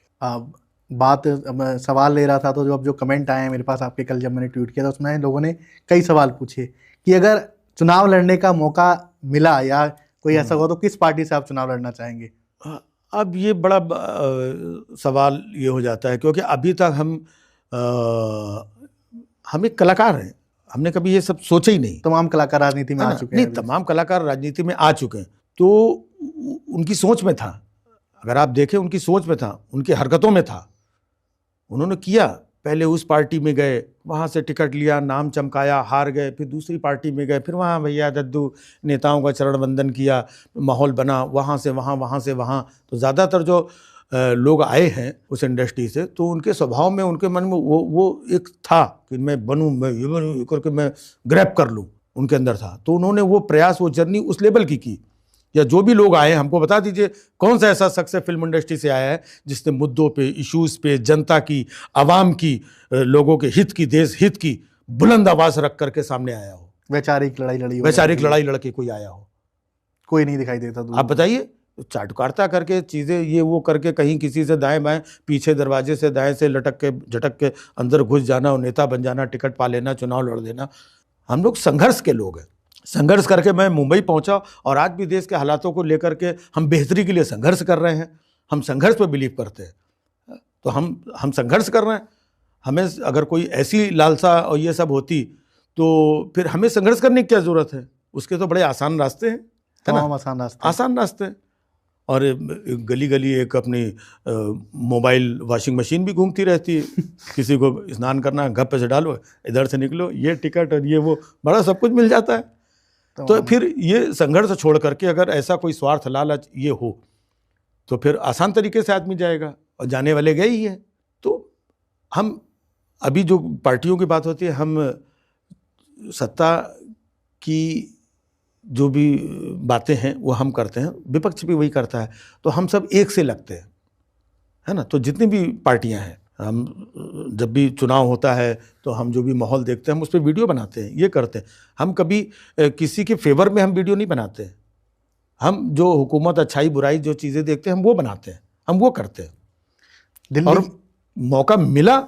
मैं सवाल ले रहा था तो जो कमेंट आए हैं मेरे पास आपके, कल जब मैंने ट्वीट किया था उसमें लोगों ने कई सवाल पूछे कि अगर चुनाव लड़ने का मौका मिला या कोई ऐसा हुआ तो किस पार्टी से आप चुनाव लड़ना चाहेंगे? अब ये बड़ा सवाल ये हो जाता है, क्योंकि अभी तक हम एक कलाकार हैं, हमने कभी ये सब सोचा ही नहीं। तमाम कलाकार राजनीति में आ चुके हैं। नहीं, तमाम कलाकार राजनीति में आ चुके हैं, तो उनकी सोच में था। अगर आप देखें उनकी सोच में था, उनकी हरकतों में था। उन्होंने किया, पहले उस पार्टी में गए, वहाँ से टिकट लिया, नाम चमकाया, हार गए, फिर दूसरी पार्टी में गए, फिर वहाँ भैया दद्दू नेताओं का चरण वंदन किया, माहौल बना, वहाँ से वहाँ, वहाँ से वहाँ। तो ज़्यादातर जो लोग आए हैं उस इंडस्ट्री से, तो उनके स्वभाव में, उनके मन में वो एक था कि मैं बनूँ, मैं ये बनूँ, ये करके मैं ग्रैब कर लूँ, उनके अंदर था। तो उन्होंने वो प्रयास, वो जर्नी उस लेवल की। या जो भी लोग आए, हमको बता दीजिए कौन सा ऐसा शख्स फिल्म इंडस्ट्री से आया है जिसने मुद्दों पे, इश्यूज़ पे, जनता की, आवाम की, लोगों के हित की, देश हित की बुलंद आवाज़ रख करके सामने आया हो। वैचारिक लड़ाई लड़के कोई आया हो? कोई नहीं दिखाई देता। आप बताइए, चाटुकारिता करके चीज़ें ये वो करके कहीं किसी से दाएं बाएं, पीछे दरवाजे से दाएं से लटक के झटक के अंदर घुस जाना और नेता बन जाना, टिकट पा लेना, चुनाव लड़ देना। हम लोग संघर्ष के लोग हैं। संघर्ष करके मैं मुंबई पहुंचा, और आज भी देश के हालातों को लेकर के हम बेहतरी के लिए संघर्ष कर रहे हैं। हम संघर्ष पर बिलीव करते हैं, तो हम संघर्ष कर रहे हैं। हमें अगर कोई ऐसी लालसा और ये सब होती तो फिर हमें संघर्ष करने की क्या ज़रूरत है? उसके तो बड़े आसान रास्ते हैं, है ना? आसान रास्ते। और गली गली एक अपनी मोबाइल वॉशिंग मशीन भी घूमती रहती है। किसी को स्नान करना, गप से डालो, इधर से निकलो, ये टिकट और ये वो, बड़ा सब कुछ मिल जाता है। तो फिर ये संघर्ष छोड़ करके अगर ऐसा कोई स्वार्थ, लालच ये हो, तो फिर आसान तरीके से आदमी जाएगा, और जाने वाले गए ही हैं। तो हम अभी जो पार्टियों की बात होती है, हम सत्ता की जो भी बातें हैं वो हम करते हैं, विपक्ष भी वही करता है, तो हम सब एक से लगते हैं, है ना? तो जितनी भी पार्टियां हैं, हम जब भी चुनाव होता है तो हम जो भी माहौल देखते हैं हम उस पर वीडियो बनाते हैं, ये करते हैं। हम कभी किसी के फेवर में हम वीडियो नहीं बनाते हैं। हम जो हुकूमत, अच्छाई बुराई जो चीज़ें देखते हैं हम वो बनाते हैं, हम वो करते हैं। और मौका मिला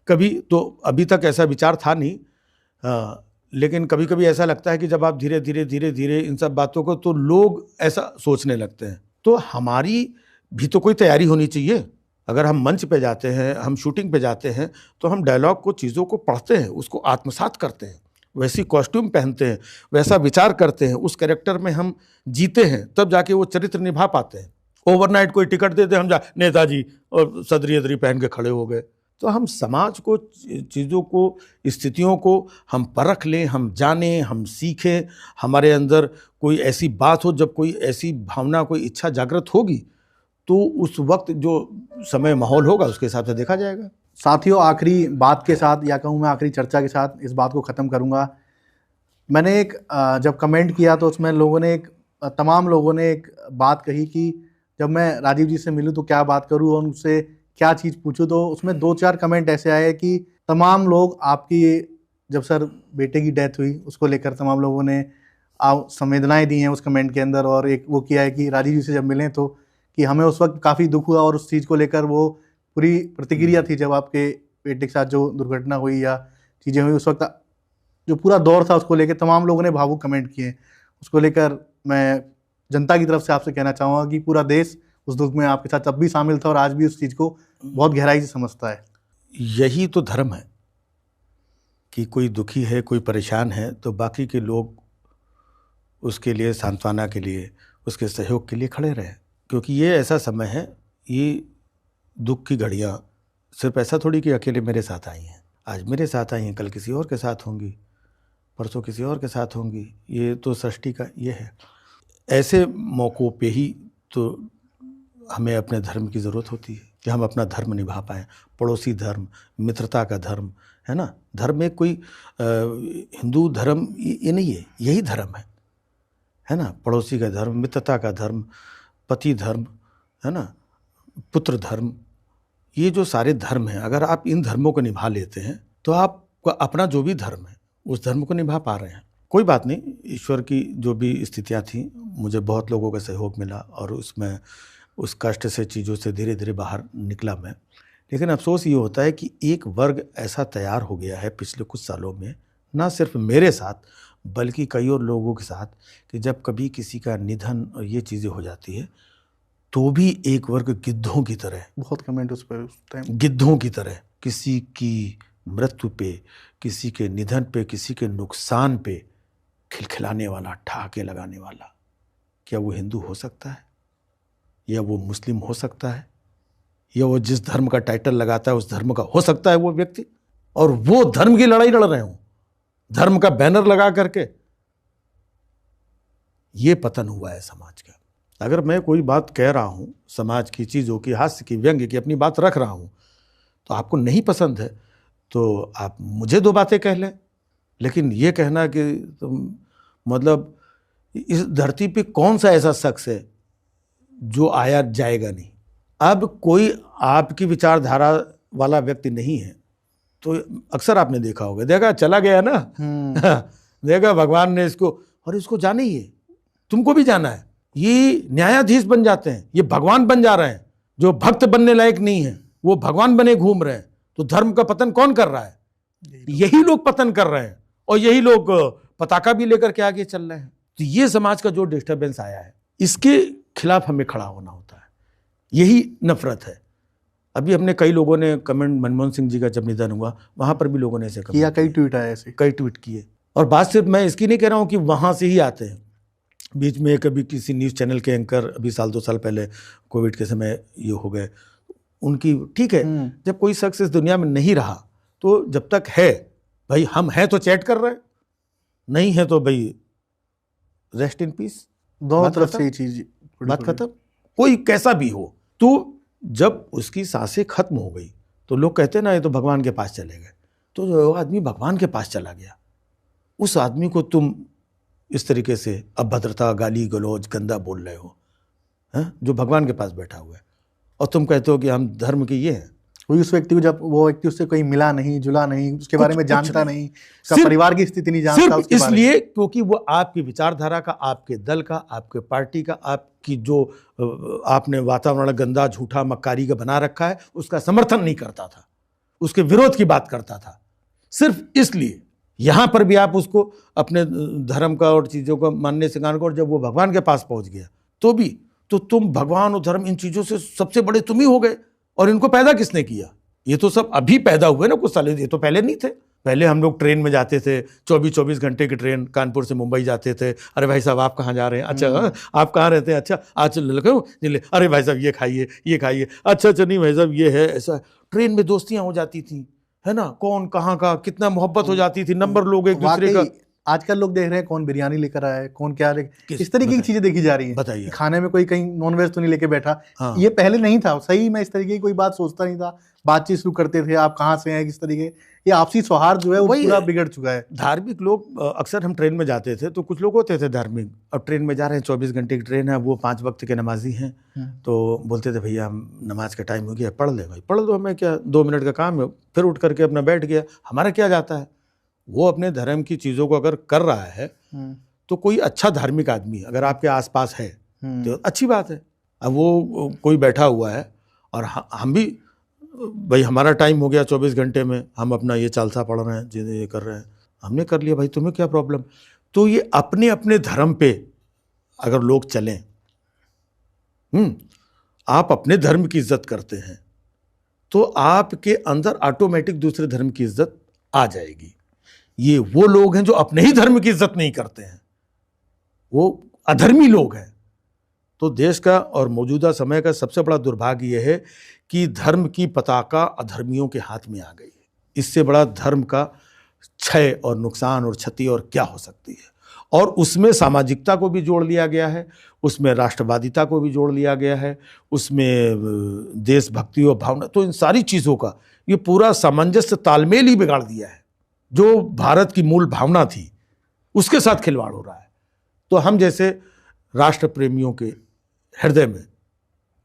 कभी, तो अभी तक ऐसा विचार था नहीं, लेकिन कभी कभी ऐसा लगता है कि जब आप धीरे धीरे इन सब बातों को, तो लोग ऐसा सोचने लगते हैं। तो हमारी भी तो कोई तैयारी होनी चाहिए। अगर हम मंच पे जाते हैं, हम शूटिंग पे जाते हैं, तो हम डायलॉग को, चीज़ों को पढ़ते हैं, उसको आत्मसात करते हैं, वैसी कॉस्ट्यूम पहनते हैं, वैसा विचार करते हैं, उस कैरेक्टर में हम जीते हैं, तब जाके वो चरित्र निभा पाते हैं। ओवरनाइट कोई टिकट देते हम जा नेताजी और सदरी पहन के खड़े हो गए। तो हम समाज को, चीज़ों को, स्थितियों को हम परख लें, हम जानें, हम सीखें। हमारे अंदर कोई ऐसी बात हो, जब कोई ऐसी भावना, कोई इच्छा जागृत होगी, तो उस वक्त जो समय माहौल होगा उसके हिसाब से देखा जाएगा। साथियों, आखिरी बात के साथ, या कहूँ मैं आखिरी चर्चा के साथ इस बात को ख़त्म करूँगा। मैंने एक जब कमेंट किया तो उसमें तमाम लोगों ने एक बात कही कि जब मैं राजीव जी से मिलूँ तो क्या बात करूँ और उनसे क्या चीज़ पूछूं। तो उसमें 2-4 कमेंट ऐसे आए कि तमाम लोग आपकी, जब सर बेटे की डेथ हुई उसको लेकर तमाम लोगों ने संवेदनाएं दी हैं उस कमेंट के अंदर, और एक वो किया है कि राजीव जी से जब मिलें तो कि हमें उस वक्त काफ़ी दुख हुआ, और उस चीज़ को लेकर वो पूरी प्रतिक्रिया थी जब आपके बेटे के साथ जो दुर्घटना हुई या चीज़ें हुई, उस वक्त जो पूरा दौर था उसको लेकर तमाम लोगों ने भावुक कमेंट किए। उसको लेकर मैं जनता की तरफ से आपसे कहना चाहूँगा कि पूरा देश उस दुख में आपके साथ तब भी शामिल था और आज भी उस चीज़ को बहुत गहराई से समझता है। यही तो धर्म है कि कोई दुखी है, कोई परेशान है, तो बाकी के लोग उसके लिए, सांत्वना के लिए, उसके सहयोग के लिए खड़े रहें, क्योंकि ये ऐसा समय है, ये दुख की घड़ियाँ सिर्फ ऐसा थोड़ी कि अकेले मेरे साथ आई हैं। आज मेरे साथ आई हैं, कल किसी और के साथ होंगी, परसों किसी और के साथ होंगी। ये तो सृष्टि का ये है। ऐसे मौक़ों पे ही तो हमें अपने धर्म की ज़रूरत होती है कि हम अपना धर्म निभा पाएँ। पड़ोसी धर्म, मित्रता का धर्म, है ना। धर्म में कोई हिंदू धर्म ये नहीं है, यही धर्म है ना। पड़ोसी का धर्म, मित्रता का धर्म, पति धर्म, है ना, पुत्र धर्म, ये जो सारे धर्म हैं, अगर आप इन धर्मों को निभा लेते हैं तो आप अपना जो भी धर्म है उस धर्म को निभा पा रहे हैं। कोई बात नहीं, ईश्वर की जो भी स्थितियाँ थी, मुझे बहुत लोगों का सहयोग मिला और उसमें उस कष्ट से, चीज़ों से धीरे धीरे बाहर निकला मैं। लेकिन अफसोस ये होता है कि एक वर्ग ऐसा तैयार हो गया है पिछले कुछ सालों में, ना सिर्फ मेरे साथ बल्कि कई और लोगों के साथ, कि जब कभी किसी का निधन और ये चीज़ें हो जाती है तो भी एक वर्ग गिद्धों की तरह, बहुत कमेंट उस पर उस टाइम, गिद्धों की तरह किसी की मृत्यु पे, किसी के निधन पे, किसी के नुकसान पे खिलखिलाने वाला, ठहाके लगाने वाला, क्या वो हिंदू हो सकता है? या वो मुस्लिम हो सकता है? या वो जिस धर्म का टाइटल लगाता है उस धर्म का हो सकता है वो व्यक्ति? और वो धर्म की लड़ाई लड़ रहे हो, धर्म का बैनर लगा करके। ये पतन हुआ है समाज का। अगर मैं कोई बात कह रहा हूं, समाज की चीज़ों की, हास्य की, व्यंग्य की, अपनी बात रख रहा हूं, तो आपको नहीं पसंद है तो आप मुझे दो बातें कह लें। लेकिन ये कहना कि तुम, मतलब इस धरती पे कौन सा ऐसा शख्स है जो आया जाएगा नहीं? अब कोई आपकी विचारधारा वाला व्यक्ति नहीं है तो अक्सर आपने देखा होगा, देखा चला गया ना, देखा भगवान ने इसको, और इसको जाने ही है, तुमको भी जाना है। ये न्यायाधीश बन जाते हैं, ये भगवान बन जा रहे हैं। जो भक्त बनने लायक नहीं है वो भगवान बने घूम रहे हैं। तो धर्म का पतन कौन कर रहा है? यही लोग पतन कर रहे हैं, और यही लोग पताका भी लेकर के आगे चल रहे हैं। तो ये समाज का जो डिस्टर्बेंस आया है, इसके खिलाफ हमें खड़ा होना होता है। यही नफरत है। अभी हमने कई लोगों ने कमेंट, मनमोहन सिंह जी का जब निधन हुआ वहां पर भी लोगों ने ऐसे किया, कई ट्वीट आए ऐसे, कई ट्वीट किए। और बात सिर्फ मैं इसकी नहीं कह रहा हूं कि वहां से ही आते हैं। बीच में कभी किसी न्यूज़ चैनल के एंकर, अभी साल 2 साल पहले कोविड के समय ये हो गए, उनकी ठीक है, जब कोई शख्स इस दुनिया में नहीं रहा तो जब तक है भाई, हम हैं तो चैट कर रहे हैं, नहीं है तो भाई रेस्ट इन पीस। दोनों तरफ से ये चीज, बात खत्म। कोई कैसा भी हो, तो जब उसकी सांसें खत्म हो गई तो लोग कहते ना ये तो भगवान के पास चले गए। तो जो आदमी भगवान के पास चला गया, उस आदमी को तुम इस तरीके से अभद्रता, गाली गलौज, गंदा बोल रहे हो, हैं? जो भगवान के पास बैठा हुआ है, और तुम कहते हो कि हम धर्म के ये हैं। वही उस व्यक्ति को, जब वो व्यक्ति उससे कोई मिला नहीं, जुला नहीं, उसके बारे में जानता नहीं, उसका परिवार की स्थिति नहीं जानता, सिर्फ इसलिए क्योंकि वो आपकी विचारधारा का, आपके दल का, आपके पार्टी का, आपकी जो आपने वातावरण गंदा, झूठा, मक्कारी का बना रखा है, उसका समर्थन नहीं करता था, उसके विरोध की बात करता था। सिर्फ इसलिए यहां पर भी आप उसको अपने धर्म का और चीजों का मानने से और जब वो भगवान के पास पहुंच गया तो भी, तो तुम भगवान और धर्म, इन चीजों से सबसे बड़े तुम ही हो गए। और इनको पैदा किसने किया? ये तो सब अभी पैदा हुए ना कुछ साल, ये तो पहले नहीं थे। पहले हम लोग ट्रेन में जाते थे, 24-24 घंटे की ट्रेन, कानपुर से मुंबई जाते थे। अरे भाई साहब आप कहाँ जा रहे हैं? अच्छा आप कहाँ रहते हैं? अच्छा आज चलो, अरे भाई साहब ये खाइए, ये खाइए, अच्छा नहीं भाई साहब ये है, ऐसा। ट्रेन में दोस्तियां हो जाती थी, है ना, कौन कहाँ का, कितना मोहब्बत हो जाती थी, नंबर लोग एक दूसरे का। आजकल लोग देख रहे हैं कौन बिरयानी लेकर आया है, कौन क्या इस तरीके की चीजें देखी जा रही हैं। बताइए, खाने में कोई कहीं नॉनवेज तो नहीं लेके बैठा। हाँ। ये पहले नहीं था, सही में इस तरीके की कोई बात सोचता नहीं था, बातचीत शुरू करते थे, आप कहाँ से हैं, किस तरीके। ये आपसी सौहार्द जो है वो पूरा बिगड़ चुका है। धार्मिक लोग, अक्सर हम ट्रेन में जाते थे तो कुछ लोग होते थे धार्मिक, अब ट्रेन में जा रहे हैं, 24 घंटे की ट्रेन है, वो 5 वक्त के नमाजी हैं, तो बोलते थे भैया नमाज का टाइम हो गया, पढ़ ले भाई, पढ़ लो, हमें क्या 2 मिनट का काम है। फिर उठ करके अपना बैठ गया, हमारा क्या जाता है। वो अपने धर्म की चीज़ों को अगर कर रहा है तो कोई अच्छा धार्मिक आदमी अगर आपके आसपास है तो अच्छी बात है। अब वो कोई बैठा हुआ है और हम भी भाई हमारा टाइम हो गया 24 घंटे में, हम अपना ये चालसा पढ़ रहे हैं, ये कर रहे हैं, हमने कर लिया, भाई तुम्हें क्या प्रॉब्लम। तो ये अपने अपने धर्म पे अगर लोग चलें, आप अपने धर्म की इज्जत करते हैं तो आपके अंदर ऑटोमेटिक दूसरे धर्म की इज्जत आ जाएगी। ये वो लोग हैं जो अपने ही धर्म की इज्जत नहीं करते हैं, वो अधर्मी लोग हैं। तो देश का और मौजूदा समय का सबसे बड़ा दुर्भाग्य यह है कि धर्म की पताका अधर्मियों के हाथ में आ गई है। इससे बड़ा धर्म का क्षय और नुकसान और क्षति और क्या हो सकती है। और उसमें सामाजिकता को भी जोड़ लिया गया है, उसमें राष्ट्रवादिता को भी जोड़ लिया गया है, उसमें देशभक्ति और भावना, तो इन सारी चीज़ों का ये पूरा सामंजस्य तालमेल ही बिगाड़ दिया है। जो भारत की मूल भावना थी उसके साथ खिलवाड़ हो रहा है। तो हम जैसे राष्ट्र प्रेमियों के हृदय में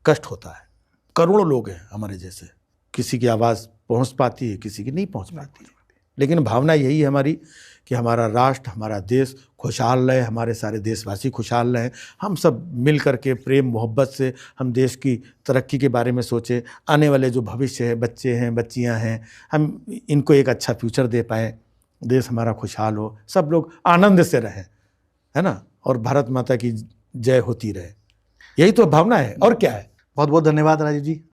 कष्ट होता है। करोड़ों लोग हैं हमारे जैसे, किसी की आवाज़ पहुंच पाती है, किसी की नहीं पहुंच पाती है, लेकिन भावना यही है हमारी कि हमारा राष्ट्र, हमारा देश खुशहाल रहे, हमारे सारे देशवासी खुशहाल रहें। हम सब मिल कर के प्रेम मोहब्बत से हम देश की तरक्की के बारे में सोचें। आने वाले जो भविष्य है, बच्चे हैं, बच्चियां हैं, हम इनको एक अच्छा फ्यूचर दे पाएँ, देश हमारा खुशहाल हो, सब लोग आनंद से रहें, है ना, और भारत माता की जय होती रहे। यही तो भावना है, और क्या है। बहुत बहुत धन्यवाद राजीव जी।